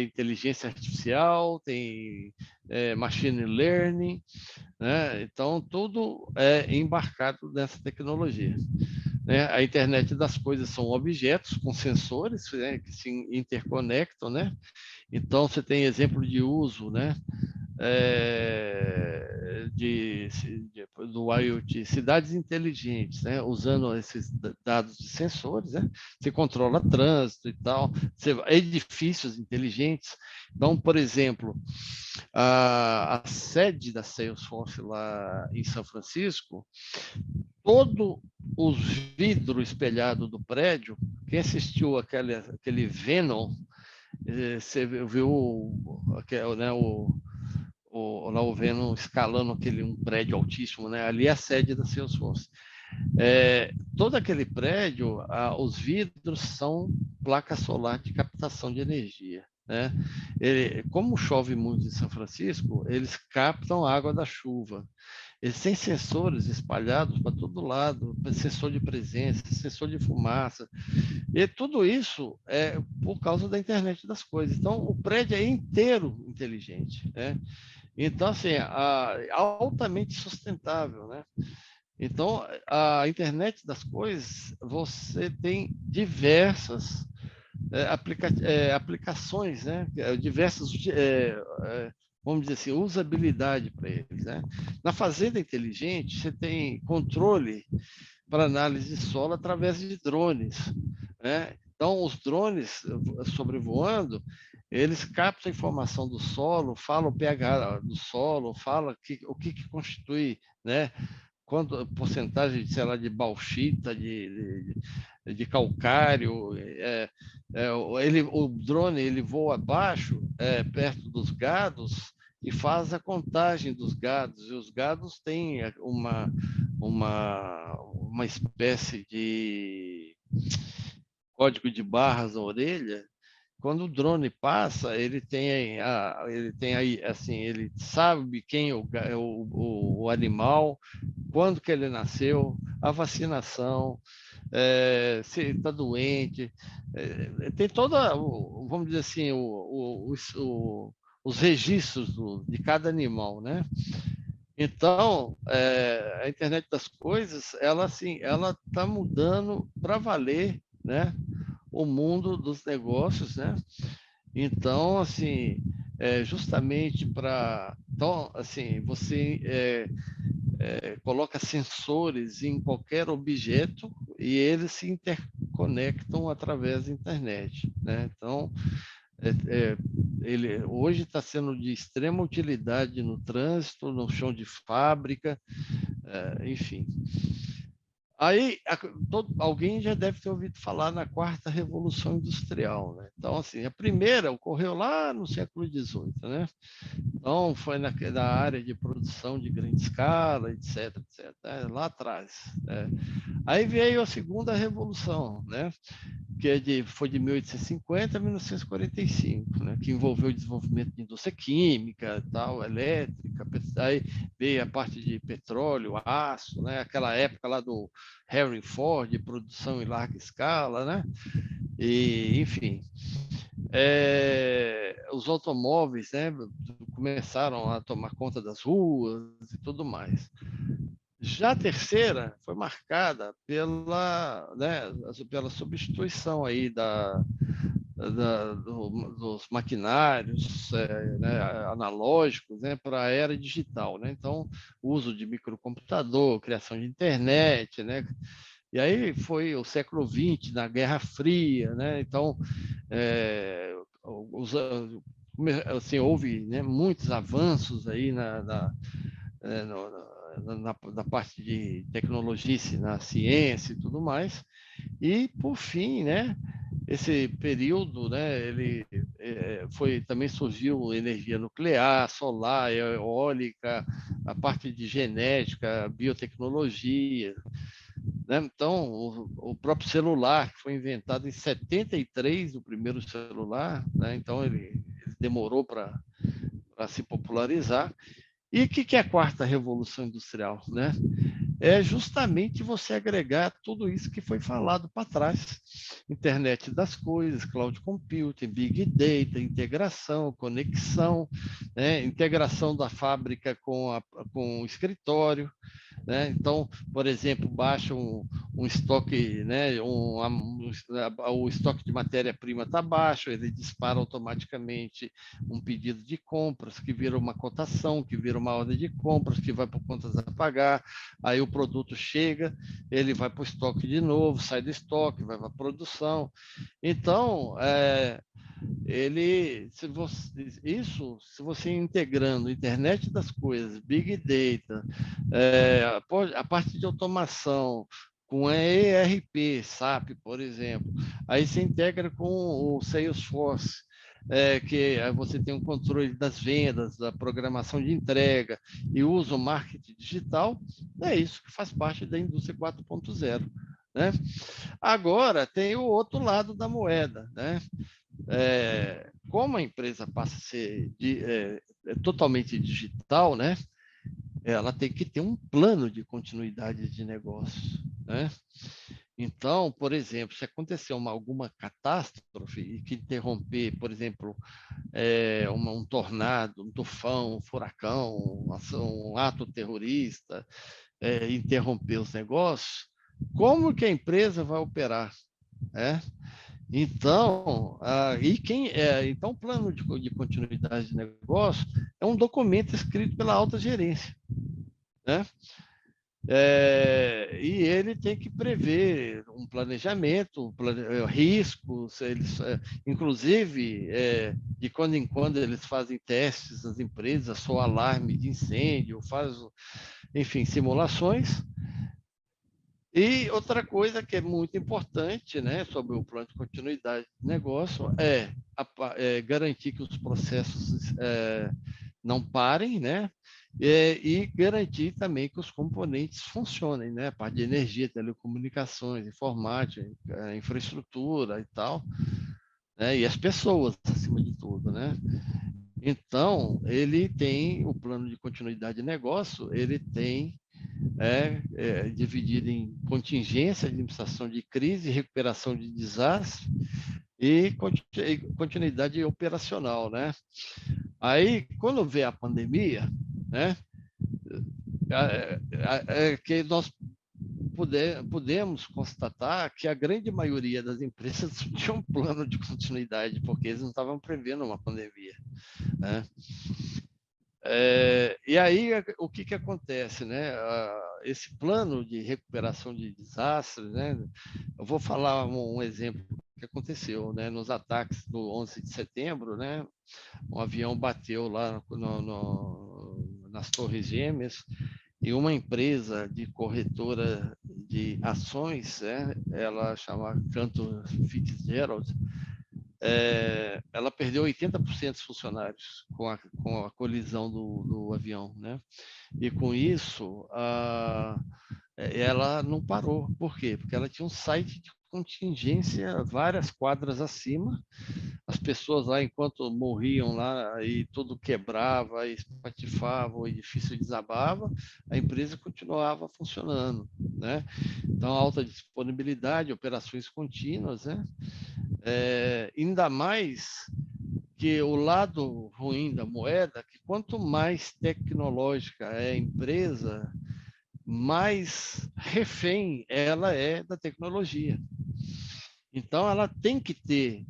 inteligência artificial, tem machine learning, né? Então, tudo é embarcado nessa tecnologia. Né? A internet das coisas são objetos com sensores, né, que se interconectam, né? Então, você tem exemplo de uso, né? Do IoT, cidades inteligentes, né? Usando esses dados de sensores, né? Você controla trânsito e tal, edifícios inteligentes. Então, por exemplo, a sede da Salesforce lá em São Francisco, todo os vidros espelhados do prédio, quem assistiu aquele Venom, você viu né, lá o Venom escalando um prédio altíssimo, né? Ali é a sede da Salesforce. Todo aquele prédio, os vidros são placa solar de captação de energia. Né? Como chove muito em São Francisco, eles captam a água da chuva. Eles têm sensores espalhados para todo lado, sensor de presença, sensor de fumaça, e tudo isso é por causa da internet das coisas. Então, o prédio é inteiro inteligente, né? Então, assim, altamente sustentável, né? Então, a internet das coisas, você tem diversas aplicações, né? Diversas, vamos dizer assim, usabilidade para eles, né? Na fazenda inteligente, você tem controle para análise de solo através de drones, né? Então, os drones sobrevoando, eles captam a informação do solo, falam o pH do solo, falam o que constitui, né? Quanto porcentagem, sei lá, de bauxita, de calcário. O drone ele voa abaixo, perto dos gados, e faz a contagem dos gados. E os gados têm uma espécie de código de barras na orelha. Quando o drone passa, ele tem aí, assim, ele sabe quem é o animal, quando que ele nasceu, a vacinação, se está doente, tem toda, vamos dizer assim, os registros de cada animal, né? Então, a internet das coisas, ela assim, ela está mudando para valer, né? O mundo dos negócios, né? Então, assim, justamente para, então, assim, você coloca sensores em qualquer objeto e eles se interconectam através da internet, né? Então, ele hoje está sendo de extrema utilidade no trânsito, no chão de fábrica, enfim. Aí, alguém já deve ter ouvido falar na quarta revolução industrial, né? Então, assim, a primeira ocorreu lá no século XVIII, né? Então, foi na área de produção de grande escala, etc, etc, né? Lá atrás, né? Aí veio a segunda revolução, né? Foi de 1850 a 1945, né? Que envolveu o desenvolvimento de indústria química, tal, elétrica, aí veio a parte de petróleo, aço, né? Aquela época lá do Henry Ford, de produção em larga escala, né? E, enfim, os automóveis, né, começaram a tomar conta das ruas e tudo mais. Já a terceira foi marcada pela, né, pela substituição aí dos maquinários, né, analógicos, né, para a era digital, né? Então, uso de microcomputador, criação de internet, né? E aí foi o século XX, na Guerra Fria, né? Então, assim, houve, né, muitos avanços aí na parte de tecnologia, na ciência e tudo mais. E, por fim, né, esse período, né, ele também surgiu energia nuclear, solar, eólica, a parte de genética, biotecnologia, né? Então, o próprio celular, que foi inventado em 73, o primeiro celular, né? Então ele demorou para se popularizar. E o que é a quarta revolução industrial, né? É justamente você agregar tudo isso que foi falado para trás. Internet das coisas, cloud computing, big data, integração, conexão, né? Integração da fábrica com o escritório, né? Então, por exemplo, baixa um estoque, né? O estoque de matéria-prima está baixo, ele dispara automaticamente um pedido de compras, que vira uma cotação, que vira uma ordem de compras, que vai para contas a pagar, aí o produto chega, ele vai para o estoque de novo, sai do estoque, vai para a produção. Então, se você integrando internet das coisas, big data, a parte de automação, com a ERP, SAP, por exemplo, aí você integra com o Salesforce, que você tem um controle das vendas, da programação de entrega e usa o marketing digital, é isso que faz parte da indústria 4.0, né? Agora, tem o outro lado da moeda, né? Como a empresa passa a ser totalmente digital, né? Ela tem que ter um plano de continuidade de negócio, né? Então, por exemplo, se acontecer alguma catástrofe e que interromper, por exemplo, um tornado, um tufão, um furacão, um ato terrorista, interromper os negócios, como que a empresa vai operar, né? Então, então o plano de continuidade de negócio é um documento escrito pela alta gerência, né? E ele tem que prever um planejamento, riscos, inclusive, de quando em quando eles fazem testes nas empresas, só alarme de incêndio, enfim, simulações. E outra coisa que é muito importante, né, sobre o plano de continuidade de negócio é garantir que os processos não parem, né, e garantir também que os componentes funcionem, né, a parte de energia, telecomunicações, informática, infraestrutura e tal, né, e as pessoas acima de tudo, né. Então, ele tem o plano de continuidade de negócio, ele tem dividido em contingência, administração de crise, recuperação de desastre e continuidade operacional, né? Aí, quando vê a pandemia, né, que nós podemos constatar que a grande maioria das empresas não tinha um plano de continuidade, porque eles não estavam prevendo uma pandemia, né? E aí, o que acontece, né? Esse plano de recuperação de desastres, né? Eu vou falar um exemplo que aconteceu, né? Nos ataques do 11 de setembro, né? Um avião bateu lá nas Torres Gêmeas e uma empresa de corretora de ações, né? Ela chama Cantor Fitzgerald, ela perdeu 80% dos funcionários com a colisão do avião, né? E com isso, ela não parou. Por quê? Porque ela tinha um site de contingência várias quadras acima. As pessoas lá, enquanto morriam lá e tudo quebrava, e espatifava, o edifício desabava, a empresa continuava funcionando, né? Então, alta disponibilidade, operações contínuas, né? Ainda mais que o lado ruim da moeda, que quanto mais tecnológica é a empresa, mais refém ela é da tecnologia. Então, ela tem que ter,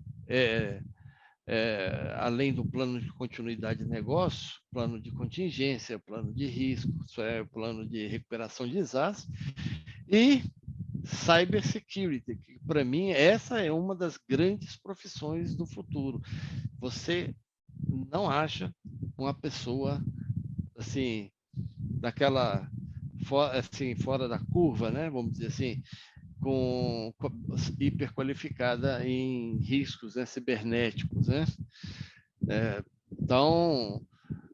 além do plano de continuidade de negócio, plano de contingência, plano de risco, plano de recuperação de desastre e cybersecurity, que para mim essa é uma das grandes profissões do futuro. Você não acha uma pessoa assim daquela assim fora da curva, né? Vamos dizer assim, com hiperqualificada em riscos, né, cibernéticos, né? Então,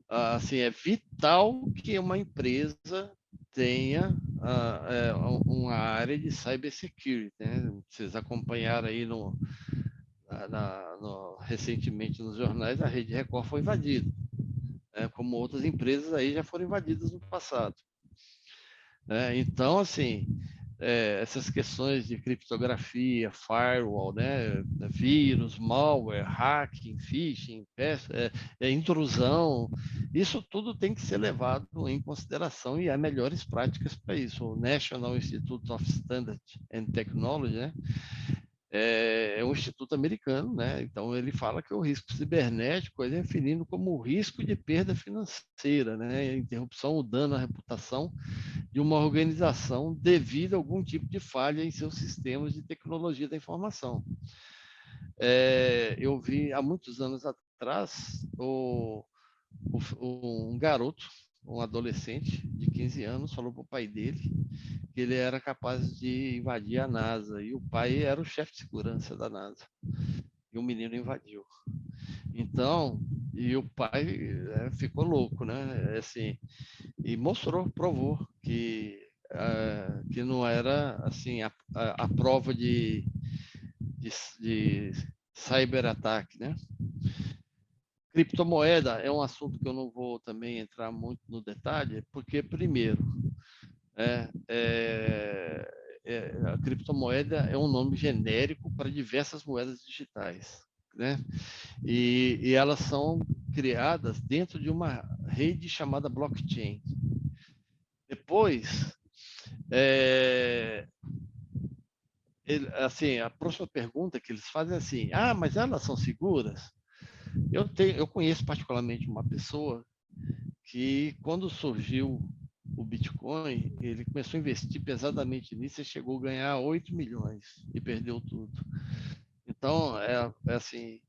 assim, é vital que uma empresa tenha uma área de cybersecurity, né? Vocês acompanharam aí recentemente nos jornais, a Rede Record foi invadida, né? Como outras empresas aí já foram invadidas no passado. Então, assim, essas questões de criptografia, firewall, né, vírus, malware, hacking, phishing, intrusão, isso tudo tem que ser levado em consideração e há melhores práticas para isso. O National Institute of Standards and Technology, né, é um instituto americano, né? Então ele fala que o risco cibernético é definido como o risco de perda financeira, né? Interrupção ou dano à reputação de uma organização devido a algum tipo de falha em seus sistemas de tecnologia da informação. Eu vi há muitos anos atrás um garoto, um adolescente de 15 anos, falou para o pai dele que ele era capaz de invadir a NASA, e o pai era o chefe de segurança da NASA, e o menino invadiu. Então, e o pai ficou louco, né? Assim, e provou que não era assim a prova de cyberataque, né? Criptomoeda é um assunto que eu não vou também entrar muito no detalhe, porque primeiro a criptomoeda é um nome genérico para diversas moedas digitais, né? E elas são criadas dentro de uma rede chamada blockchain. Depois, assim, a próxima pergunta que eles fazem é assim: mas elas são seguras? Eu conheço particularmente uma pessoa que, quando surgiu o Bitcoin, ele começou a investir pesadamente nisso e chegou a ganhar 8 milhões e perdeu tudo. Então, assim,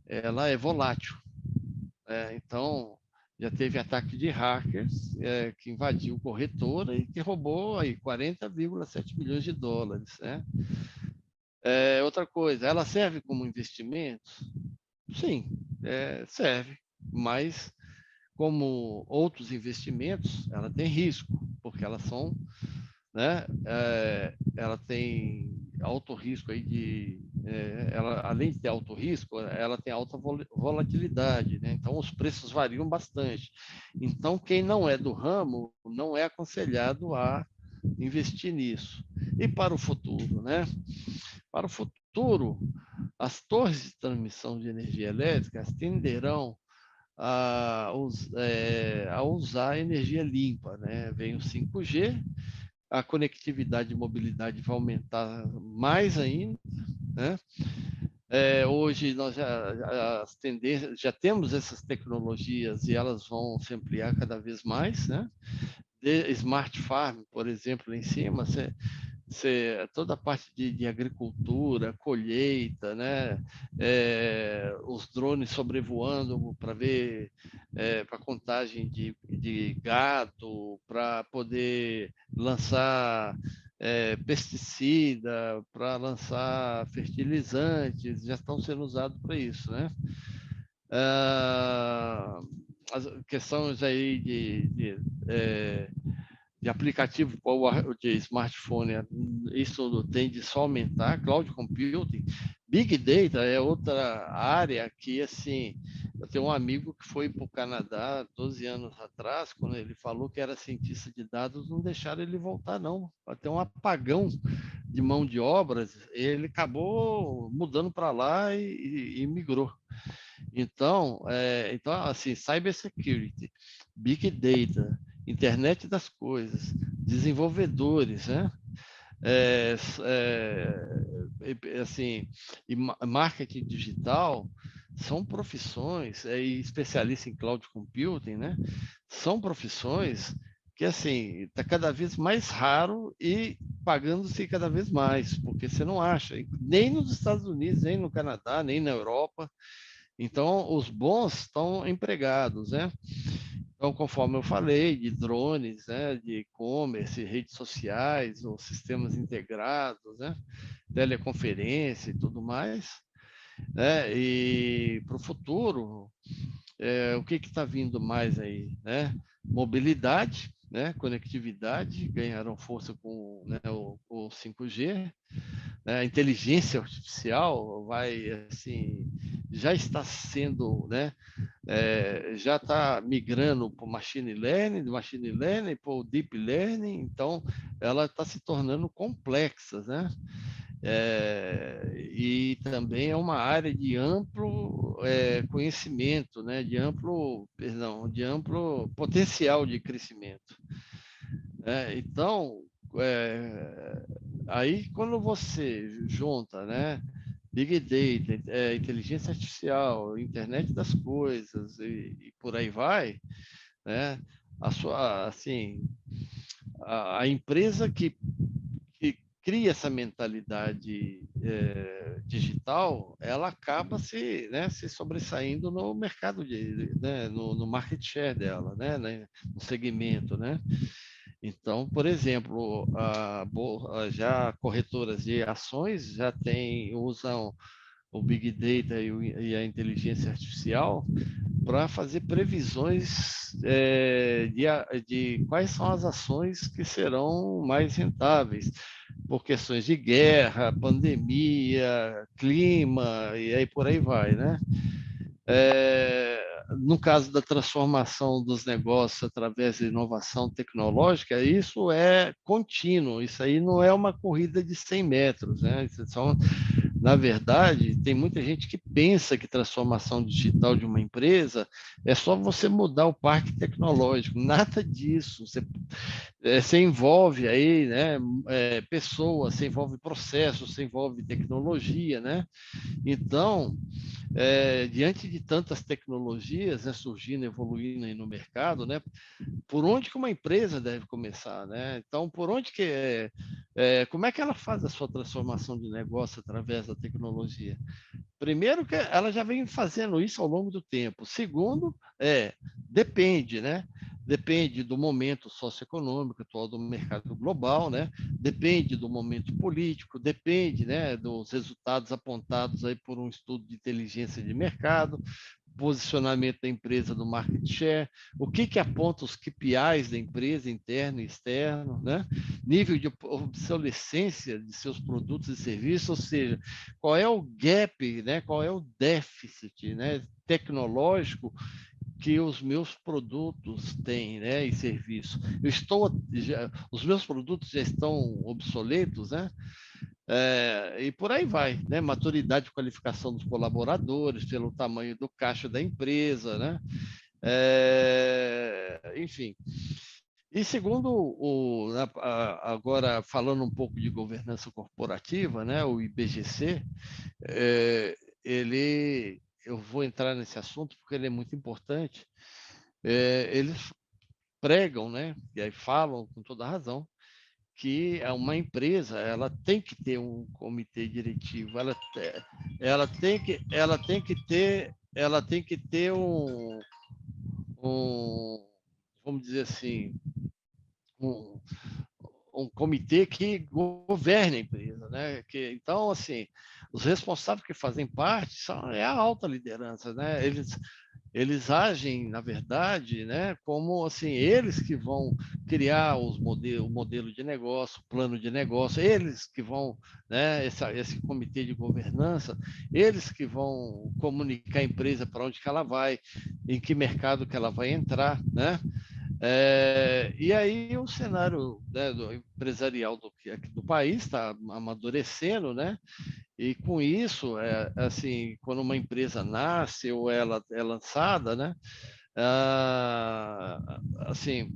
ela é volátil. Então, já teve ataque de hackers que invadiu corretora e que roubou aí 40,7 milhões de dólares. Né? Outra coisa, ela serve como investimento? Sim, serve, mas como outros investimentos, ela tem risco, porque elas são, né? Ela tem alto risco aí ela, além de ter alto risco, ela tem alta volatilidade, né? Então os preços variam bastante. Então quem não é do ramo não é aconselhado a investir nisso. E para o futuro, né? Para o futuro, as torres de transmissão de energia elétrica tenderão a usar energia limpa, né? Vem o 5G, a conectividade e mobilidade vai aumentar mais ainda, né? Hoje nós já temos essas tecnologias e elas vão se ampliar cada vez mais, né? Smart Farm, por exemplo, lá em cima, toda a parte de agricultura, colheita, né? Os drones sobrevoando para ver, para contagem de gado, para poder lançar pesticida, para lançar fertilizantes, já estão sendo usados para isso, né? Ah, as questões aí de aplicativo de smartphone, isso tende só a aumentar. Cloud computing, Big Data é outra área que, assim, eu tenho um amigo que foi para o Canadá 12 anos atrás, quando ele falou que era cientista de dados, não deixaram ele voltar, não. Até um apagão de mão de obras, ele acabou mudando para lá e migrou. Então, assim, cybersecurity, big data, internet das coisas, desenvolvedores, né? É, assim, e marketing digital são profissões, e especialista em cloud computing, né? São profissões que, assim, está cada vez mais raro e pagando-se cada vez mais, porque você não acha, nem nos Estados Unidos, nem no Canadá, nem na Europa. Então, os bons estão empregados, né? Então, conforme eu falei, de drones, né, de e-commerce, redes sociais, ou sistemas integrados, né, teleconferência e tudo mais, né, e para o futuro, o que está vindo mais aí, né? Mobilidade, né, conectividade, ganharam força com, né, o 5G, né, a inteligência artificial vai, assim, já está sendo, né, já está migrando para o machine learning para o deep learning, então ela está se tornando complexa, né? E também é uma área de amplo conhecimento, né? De amplo potencial de crescimento. Então, é, aí quando você junta, né? Big Data, inteligência artificial, internet das coisas e por aí vai, né? Assim, a empresa que cria essa mentalidade digital, ela acaba se sobressaindo no mercado né, no market share dela, né, no segmento, né? Então, por exemplo, já corretoras de ações usam o Big Data e a inteligência artificial para fazer previsões de quais são as ações que serão mais rentáveis, por questões de guerra, pandemia, clima, e aí por aí vai, né? No caso da transformação dos negócios através de inovação tecnológica, isso é contínuo, isso aí não é uma corrida de 100 metros, né? Na verdade, tem muita gente que pensa que transformação digital de uma empresa é só você mudar o parque tecnológico. Nada disso. Você envolve aí, né, pessoas, você envolve processos, você envolve tecnologia, né? Então, diante de tantas tecnologias, né, surgindo, evoluindo aí no mercado, né, por onde que uma empresa deve começar, né? Então, por onde como é que ela faz a sua transformação de negócio através da tecnologia? Primeiro que ela já vem fazendo isso ao longo do tempo. Segundo, depende, né? Depende do momento socioeconômico atual do mercado global, né? Depende do momento político, depende, né, dos resultados apontados aí por um estudo de inteligência de mercado, posicionamento da empresa do market share, o que aponta os KPIs da empresa, interno e externo, né? Nível de obsolescência de seus produtos e serviços, ou seja, qual é o gap, né? Qual é o déficit, né, tecnológico que os meus produtos têm, né, e serviços. Os meus produtos já estão obsoletos, né? E por aí vai, né? Maturidade e qualificação dos colaboradores, pelo tamanho do caixa da empresa, né? Enfim. E segundo agora falando um pouco de governança corporativa, né? O IBGC, eu vou entrar nesse assunto porque ele é muito importante. Eles pregam, né? E aí falam com toda razão que uma empresa ela tem que ter um comitê diretivo, ela tem que ter um vamos dizer assim, um, um comitê que governe a empresa, né? Então, assim, os responsáveis que fazem parte é a alta liderança, né? Eles agem, na verdade, né, como assim, eles que vão criar o modelo de negócio, o plano de negócio, eles que vão, né, esse comitê de governança, eles que vão comunicar a empresa para onde que ela vai, em que mercado que ela vai entrar, né? E aí o cenário, né, do empresarial aqui do país está amadurecendo, né? E com isso, assim, quando uma empresa nasce ou ela é lançada, né? Assim,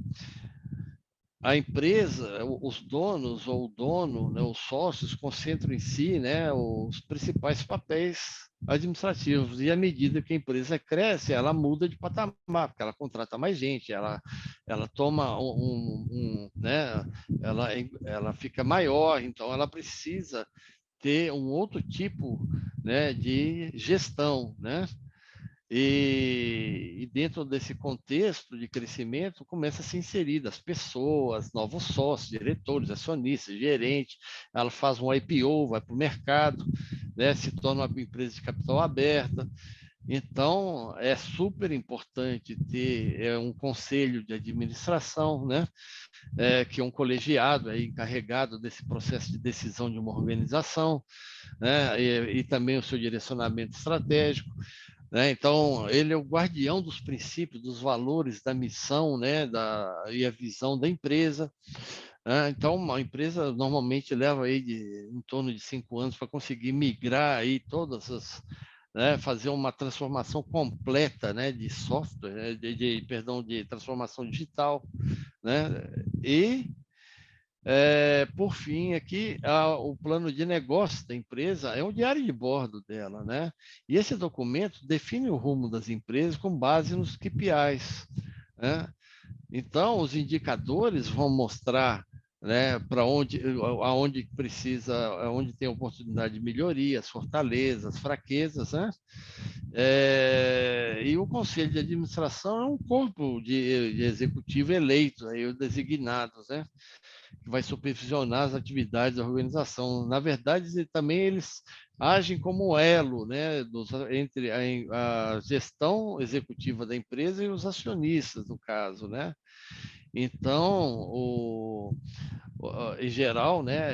a empresa, os donos ou o dono, né, os sócios concentram em si, né, os principais papéis administrativos. E à medida que a empresa cresce, ela muda de patamar, porque ela contrata mais gente, ela toma né, ela fica maior, então ela precisa ter um outro tipo, né, de gestão, né? E dentro desse contexto de crescimento, começa a se inserir as pessoas, novos sócios, diretores, acionistas, gerentes. Ela faz um IPO, vai para o mercado, né, se torna uma empresa de capital aberta. Então, é super importante ter um conselho de administração, né, que é um colegiado encarregado desse processo de decisão de uma organização, né, e também o seu direcionamento estratégico, né? Então, ele é o guardião dos princípios, dos valores, da missão, né? E a visão da empresa, né? Então, uma empresa normalmente leva aí em torno de 5 anos para conseguir migrar aí todas as, né? Fazer uma transformação completa, né? De software, né? Perdão, de transformação digital, né? E por fim, aqui, o plano de negócio da empresa é o diário de bordo dela, né? E esse documento define o rumo das empresas com base nos KPIs, né? Então, os indicadores vão mostrar, né, para onde, aonde precisa, aonde tem oportunidade de melhoria, as fortalezas, as fraquezas, né? E o conselho de administração é um corpo de executivo eleito, aí, os designados, né? Que vai supervisionar as atividades da organização. Na verdade, também eles agem como elo, né, entre a gestão executiva da empresa e os acionistas, no caso, né? Então, em geral, né,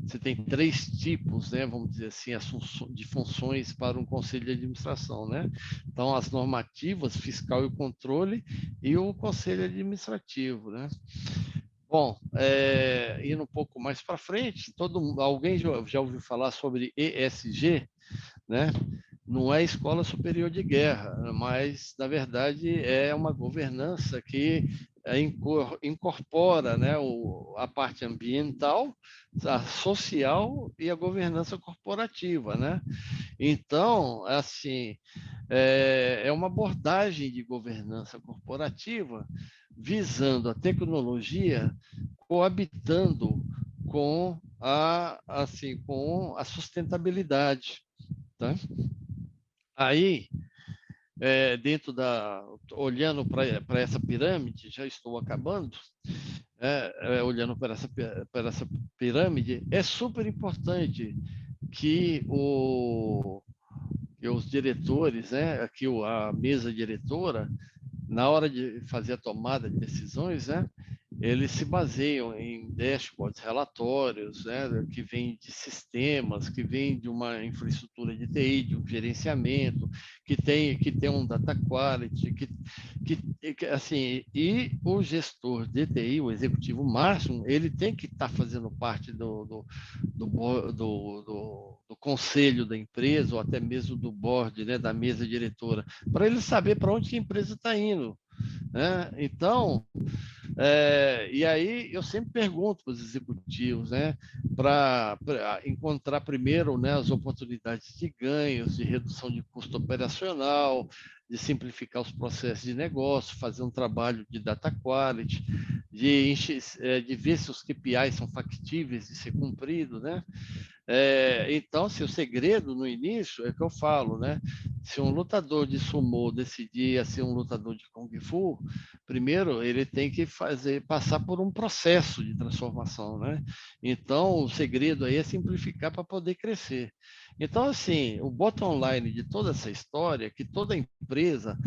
você tem 3 tipos, né, vamos dizer assim, de funções para um conselho de administração, né? Então, as normativas, fiscal e o controle, e o conselho administrativo, né? Bom, indo um pouco mais para frente, alguém já ouviu falar sobre ESG, né? Não é Escola Superior de Guerra, mas, na verdade, é uma governança que incorpora, né, a parte ambiental, a social e a governança corporativa, né? Então, assim, é uma abordagem de governança corporativa visando a tecnologia coabitando com a sustentabilidade, tá? Aí, olhando para essa pirâmide, já estou acabando, olhando para essa pirâmide, é super importante que que os diretores, né, aqui a mesa diretora, na hora de fazer a tomada de decisões, né, eles se baseiam em dashboards, relatórios, né, que vêm de sistemas, que vêm de uma infraestrutura de TI, de um gerenciamento, que tem um data quality, assim, e o gestor de TI, o executivo máximo, ele tem que estar fazendo parte do conselho da empresa, ou até mesmo do board, né, da mesa diretora, para ele saber para onde que a empresa está indo, né? Então, e aí eu sempre pergunto para os executivos, né, para encontrar primeiro, né, as oportunidades de ganhos, de redução de custo operacional, de simplificar os processos de negócio, fazer um trabalho de data quality, de ver se os KPIs são factíveis de ser cumprido, né? Então, se o segredo no início é que eu falo, né? Se um lutador de sumô decidir ser um lutador de Kung Fu, primeiro ele tem que passar por um processo de transformação, né? Então, o segredo aí é simplificar para poder crescer. Então, assim, o bottom line de toda essa história é que toda empresa,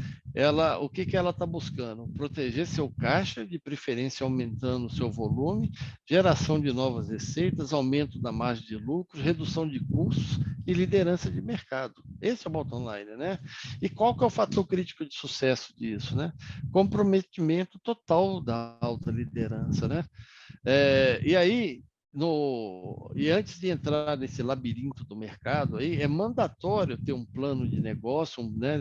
o que que ela está buscando? Proteger seu caixa, de preferência aumentando o seu volume, geração de novas receitas, aumento da margem de lucros, redução de custos e liderança de mercado. Esse é o bottom line, né? E qual que é o fator crítico de sucesso disso, né? Comprometimento total da alta liderança, né? E aí, e antes de entrar nesse labirinto do mercado, aí é mandatório ter um plano de negócio, né?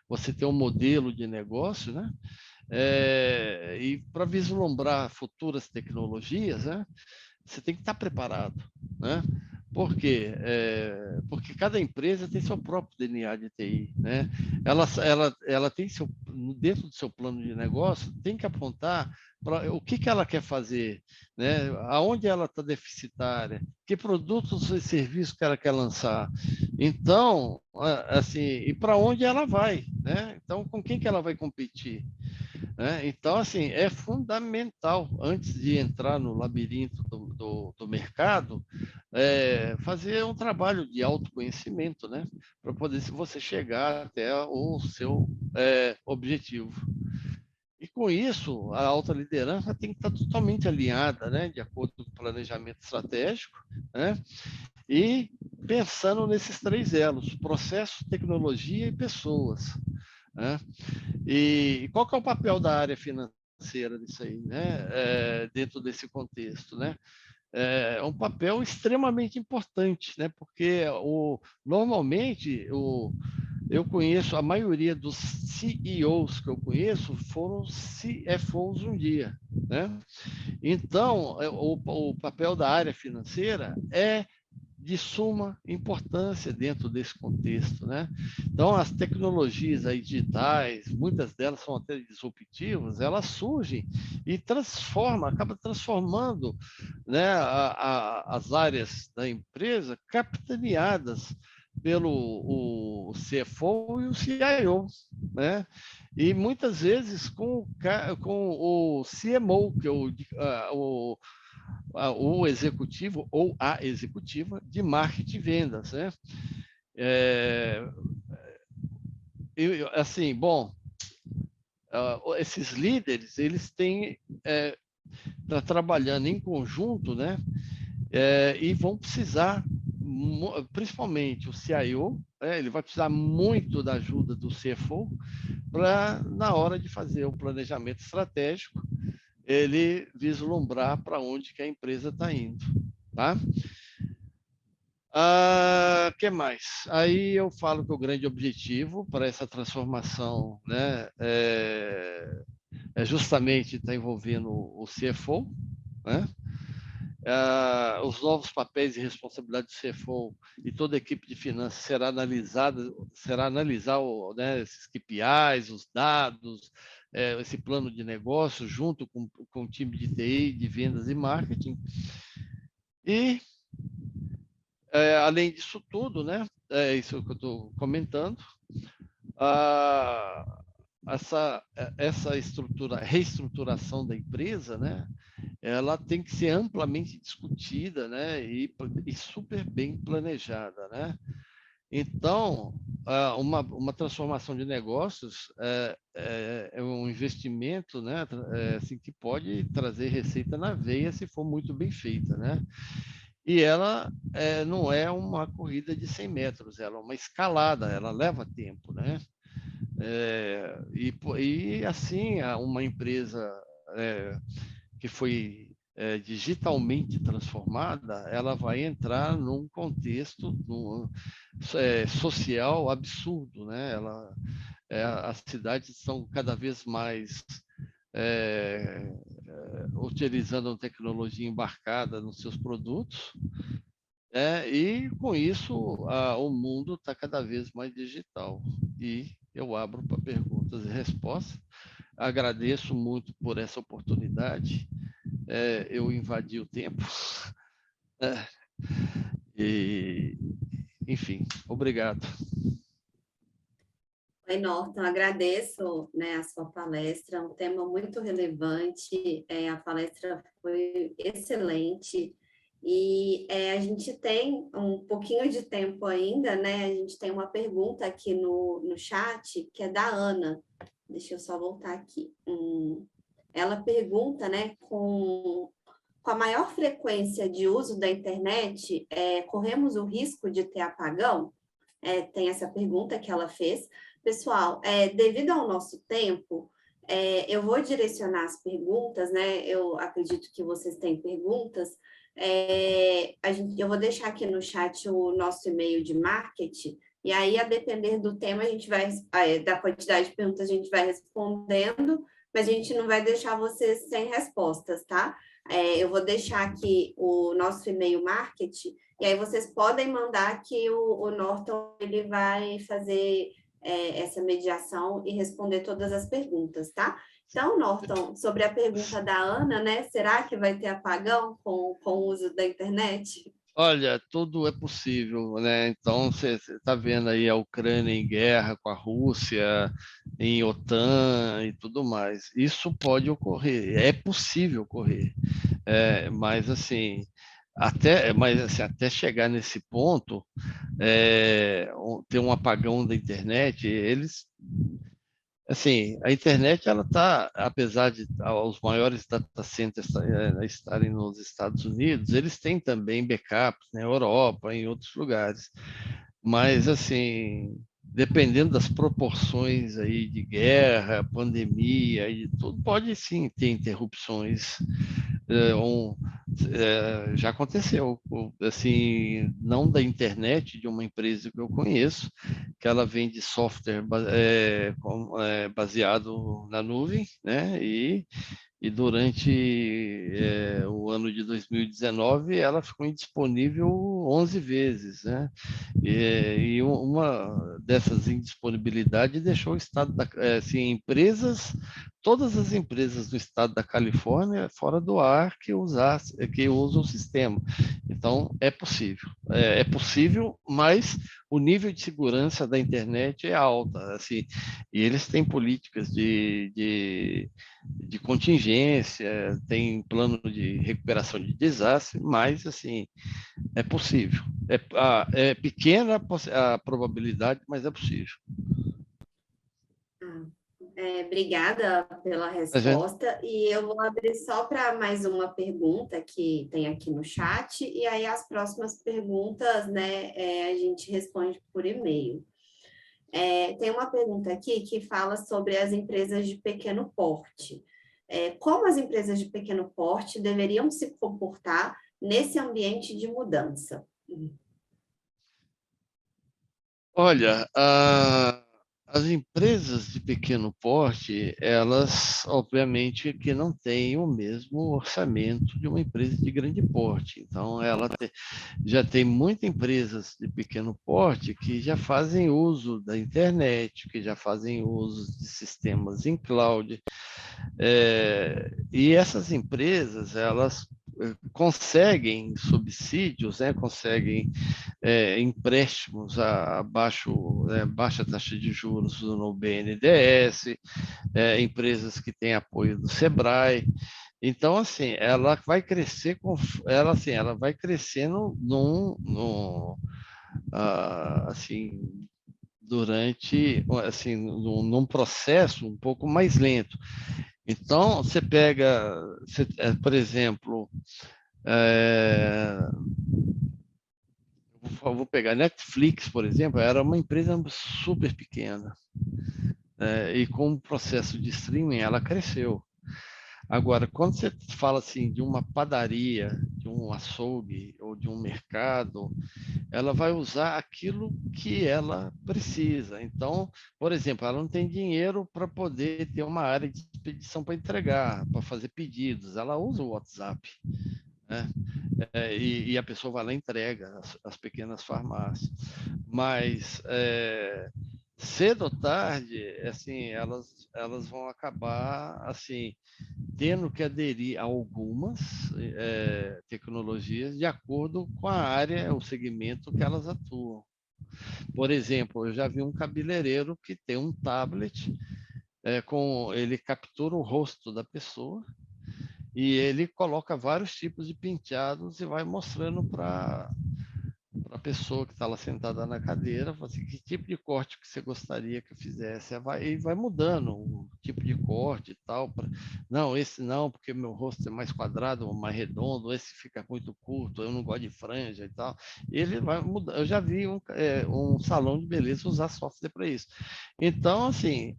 Você ter um modelo de negócio, né? E para vislumbrar futuras tecnologias, né? Você tem que estar preparado, né? Por quê? Porque cada empresa tem seu próprio DNA de TI, né? Ela tem dentro do seu plano de negócio, tem que apontar para o que ela quer fazer, né? Aonde ela está deficitária, que produtos e serviços que ela quer lançar. Então, assim, e para onde ela vai, né? Então, com quem que ela vai competir? Né? Então, assim, é fundamental, antes de entrar no labirinto do mercado, fazer um trabalho de autoconhecimento, né? Para poder você chegar até o seu objetivo. E com isso, a alta liderança tem que estar totalmente alinhada, né? De acordo com o planejamento estratégico, né? E pensando nesses três elos: processo, tecnologia e pessoas, né? E qual que é o papel da área financeira disso aí, né? Dentro desse contexto, né? É um papel extremamente importante, né? Porque normalmente eu conheço a maioria dos CEOs que eu conheço foram CFOs um dia, né? Então, o papel da área financeira é de suma importância dentro desse contexto, né? Então, as tecnologias aí digitais, muitas delas são até disruptivas, elas surgem e acaba transformando, né, as áreas da empresa capitaneadas pelo o CFO e o CIO, né? E muitas vezes com o CMO, que é o executivo ou a executiva de marketing e vendas, né? Assim, bom, esses líderes, eles têm tá trabalhando em conjunto, né? E vão precisar, principalmente o CIO, ele vai precisar muito da ajuda do CFO na hora de fazer o planejamento estratégico, ele vislumbrar para onde que a empresa está indo, tá? Que mais? Aí eu falo que o grande objetivo para essa transformação, né, é justamente estar envolvendo o CFO, né? Os novos papéis e responsabilidades do CFO e toda a equipe de finanças será analisar né, esses KPIs, os dados, esse plano de negócio junto com o time de TI, de vendas e marketing. E além disso tudo, né? É isso que eu estou comentando. Essa reestruturação da empresa, né? Ela tem que ser amplamente discutida, né? E super bem planejada, né? Então, uma transformação de negócios é um investimento, né? Assim, que pode trazer receita na veia se for muito bem feita, né? E ela não é uma corrida de 100 metros, ela é uma escalada, ela leva tempo, né? E assim, uma empresa que foi digitalmente transformada, ela vai entrar num contexto social absurdo, né? As cidades são cada vez mais utilizando tecnologia embarcada nos seus produtos, e com isso o mundo está cada vez mais digital. E eu abro para perguntas e respostas. Agradeço muito por essa oportunidade. Eu invadi o tempo. É, e, enfim, obrigado. Oi, Norton, agradeço, né, a sua palestra, um tema muito relevante, a palestra foi excelente, e a gente tem um pouquinho de tempo ainda, né, a gente tem uma pergunta aqui no chat, que é da Ana, deixa eu só voltar aqui. Ela pergunta, né, com a maior frequência de uso da internet, corremos o risco de ter apagão? Tem essa pergunta que ela fez. Pessoal, devido ao nosso tempo, eu vou direcionar as perguntas, né? Eu acredito que vocês têm perguntas. Eu vou deixar aqui no chat o nosso e-mail de marketing, e aí, a depender do tema, a gente vai, da quantidade de perguntas, a gente vai respondendo, mas a gente não vai deixar vocês sem respostas, tá? Eu vou deixar aqui o nosso e-mail marketing, e aí vocês podem mandar que o Norton ele vai fazer essa mediação e responder todas as perguntas, tá? Então, Norton, sobre a pergunta da Ana, né? Será que vai ter apagão com o uso da internet? Olha, tudo é possível, né? Então, você está vendo aí a Ucrânia em guerra com a Rússia, em OTAN e tudo mais. Isso pode ocorrer, é possível ocorrer. Mas, assim, até chegar nesse ponto, ter um apagão da internet, assim, a internet, ela está, apesar de os maiores data centers estarem nos Estados Unidos, eles têm também backups na Europa, em outros lugares. Mas, assim, dependendo das proporções aí de guerra, pandemia e tudo, pode sim ter interrupções. É, um, já aconteceu, assim, não da internet, de uma empresa que eu conheço, que ela vende software baseado na nuvem, né? E durante o ano de 2019 ela ficou indisponível 11 vezes, né? E uma dessas indisponibilidades deixou o estado assim, todas as empresas do estado da Califórnia fora do ar que usam o sistema. Então é possível, mas o nível de segurança da internet é alta, assim, e eles têm políticas de contingência, tem plano de recuperação de desastre, mas assim é possível. É pequena a probabilidade, mas é possível. Obrigada pela A gente, resposta. E eu vou abrir só para mais uma pergunta que tem aqui no chat, e aí as próximas perguntas, né, a gente responde por e-mail. Tem uma pergunta aqui que fala sobre as empresas de pequeno porte. Como as empresas de pequeno porte deveriam se comportar nesse ambiente de mudança? olha, as empresas de pequeno porte, elas, obviamente, que não têm o mesmo orçamento de uma empresa de grande porte. Então, já tem muitas empresas de pequeno porte que já fazem uso da internet, que já fazem uso de sistemas em cloud. E essas empresas, elas conseguem subsídios, né, conseguem empréstimos baixa taxa de juros no BNDES, empresas que têm apoio do Sebrae. Então, assim, ela vai crescendo assim, durante, assim, num processo um pouco mais lento. Então, por exemplo, é, vou pegar Netflix, por exemplo, era uma empresa super pequena, e com o processo de streaming ela cresceu. Agora, quando você fala assim de uma padaria, de um açougue ou de um mercado, ela vai usar aquilo que ela precisa. Então, por exemplo, ela não tem dinheiro para poder ter uma área de expedição para entregar, para fazer pedidos. Ela usa o WhatsApp, né? E a pessoa vai lá e entrega as pequenas farmácias. Mas cedo ou tarde, assim, elas vão acabar, assim, tendo que aderir a algumas tecnologias de acordo com a área, o segmento que elas atuam. Por exemplo, eu já vi um cabeleireiro que tem um tablet, ele captura o rosto da pessoa e ele coloca vários tipos de penteados e vai mostrando para a pessoa que está lá sentada na cadeira, fala assim, que tipo de corte que você gostaria que eu fizesse? E vai mudando o tipo de corte e tal. Não, esse não, porque meu rosto é mais quadrado ou mais redondo, esse fica muito curto, eu não gosto de franja e tal. E ele vai mudar. Eu já vi um salão de beleza usar software para isso. Então, assim,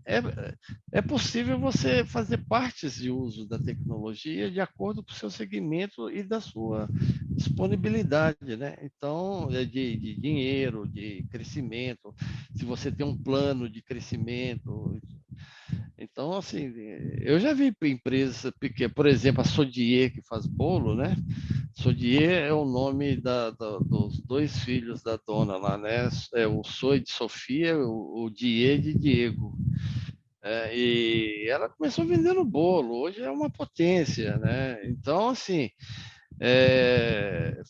é possível você fazer partes de uso da tecnologia de acordo com o seu segmento e da sua disponibilidade, né? Então, de dinheiro, de crescimento, se você tem um plano de crescimento. Então, assim, eu já vi empresas pequenas, por exemplo, a Sodier, que faz bolo, né? Sodier é o nome dos dois filhos da dona lá, né? É o Soi de Sofia, o Die de Diego. E ela começou vendendo bolo, hoje é uma potência, né? Então, assim,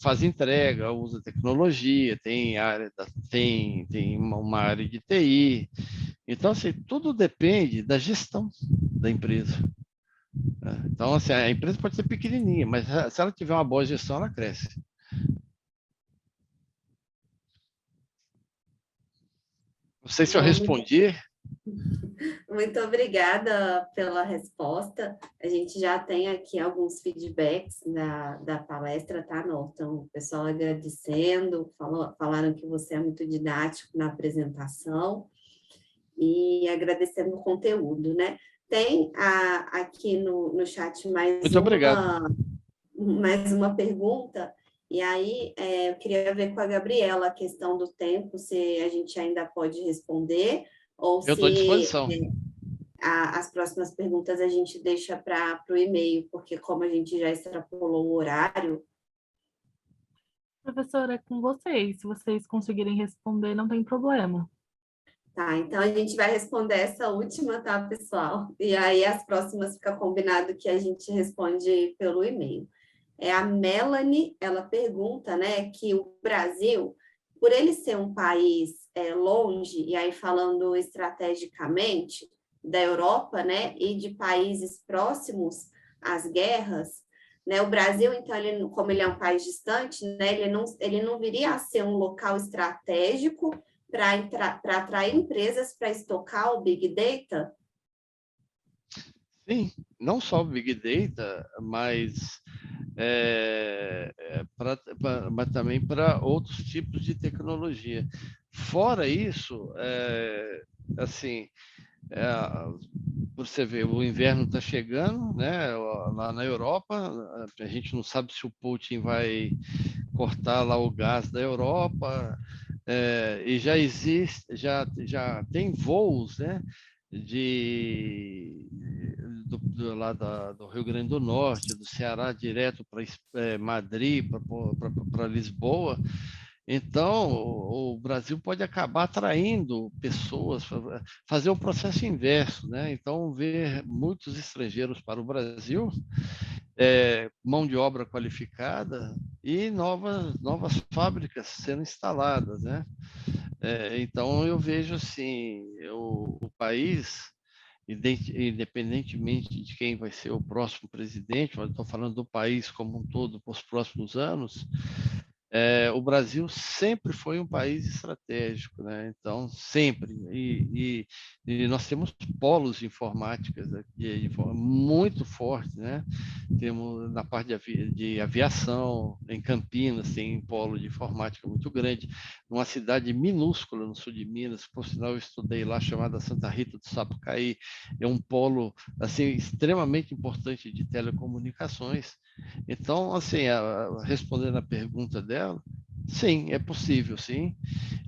faz entrega, usa tecnologia, tem uma área de TI. Então, assim, tudo depende da gestão da empresa, né? Então, assim, a empresa pode ser pequenininha, mas se ela tiver uma boa gestão, ela cresce. Não sei se eu Bom, respondi. muito obrigada pela resposta. A gente já tem aqui alguns feedbacks da palestra, tá, Norton? O pessoal agradecendo, falaram que você é muito didático na apresentação e agradecendo o conteúdo, né? Tem aqui no chat Muito obrigado. mais uma pergunta, e aí eu queria ver com a Gabriela a questão do tempo, se a gente ainda pode responder, ou Eu estou à se disposição. as próximas perguntas a gente deixa para o e-mail, porque como a gente já extrapolou o horário. Professora, é com vocês. Se vocês conseguirem responder, não tem problema. Tá, então a gente vai responder essa última, tá, pessoal? E aí as próximas fica combinado que a gente responde pelo e-mail. A Melanie, ela pergunta, né, que o Brasil, por ele ser um país longe, e aí falando estrategicamente da Europa, né, e de países próximos às guerras, né, o Brasil, então, como ele é um país distante, né, ele não viria a ser um local estratégico para atrair empresas para estocar o Big Data? Sim, não só Big Data, mas mas também para outros tipos de tecnologia. Fora isso, assim, é, você vê, o inverno está chegando, né? Lá na Europa, a gente não sabe se o Putin vai cortar lá o gás da Europa, e já tem voos, né? Lá do Rio Grande do Norte, do Ceará, direto para Madrid, para Lisboa. Então, o Brasil pode acabar atraindo pessoas, fazer o processo inverso, né? Então, ver muitos estrangeiros para o Brasil, mão de obra qualificada e novas fábricas sendo instaladas, né? Então, eu vejo assim, o país, independentemente de quem vai ser o próximo presidente, mas estou falando do país como um todo para os próximos anos, o Brasil sempre foi um país estratégico, né? Então, sempre. E nós temos polos de informáticas aqui, muito fortes, né? Temos na parte de aviação, em Campinas, tem um polo de informática muito grande. Numa cidade minúscula no sul de Minas, por sinal, eu estudei lá, chamada Santa Rita do Sapucaí, é um polo assim, extremamente importante de telecomunicações. Então, assim, respondendo a pergunta dela, sim, é possível, sim.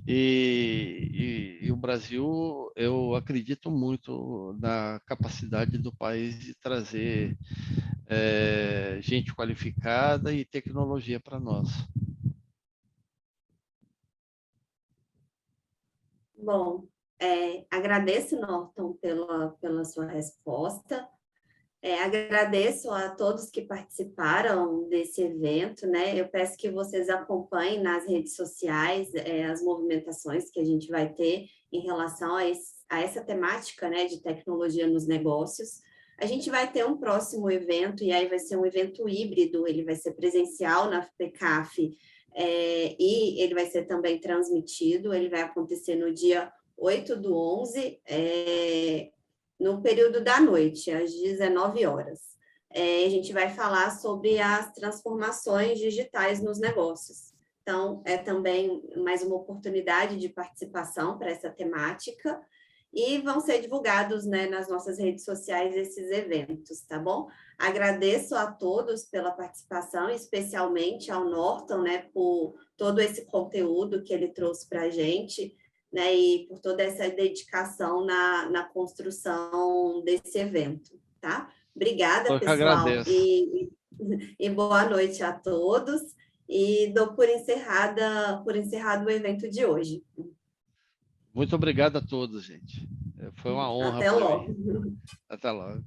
E o Brasil, eu acredito muito na capacidade do país de trazer gente qualificada e tecnologia para nós. Bom, Agradeço, Norton, pela sua resposta. Agradeço a todos que participaram desse evento, né? Eu peço que vocês acompanhem nas redes sociais as movimentações que a gente vai ter em relação a essa temática, né, de tecnologia nos negócios. A gente vai ter um próximo evento, e aí vai ser um evento híbrido, ele vai ser presencial na FPCAF, e ele vai ser também transmitido, ele vai acontecer no dia 8/11, no período da noite, às 19 horas. A gente vai falar sobre as transformações digitais nos negócios. Então, é também mais uma oportunidade de participação para essa temática, e vão ser divulgados, né, nas nossas redes sociais esses eventos, tá bom? Agradeço a todos pela participação, especialmente ao Norton, né, por todo esse conteúdo que ele trouxe para a gente, né, e por toda essa dedicação na construção desse evento, tá? Obrigada, Eu que pessoal, agradeço. e boa noite a todos, e dou por encerrado o evento de hoje. Muito obrigado a todos, gente. Foi uma honra Até para logo. mim. Até logo.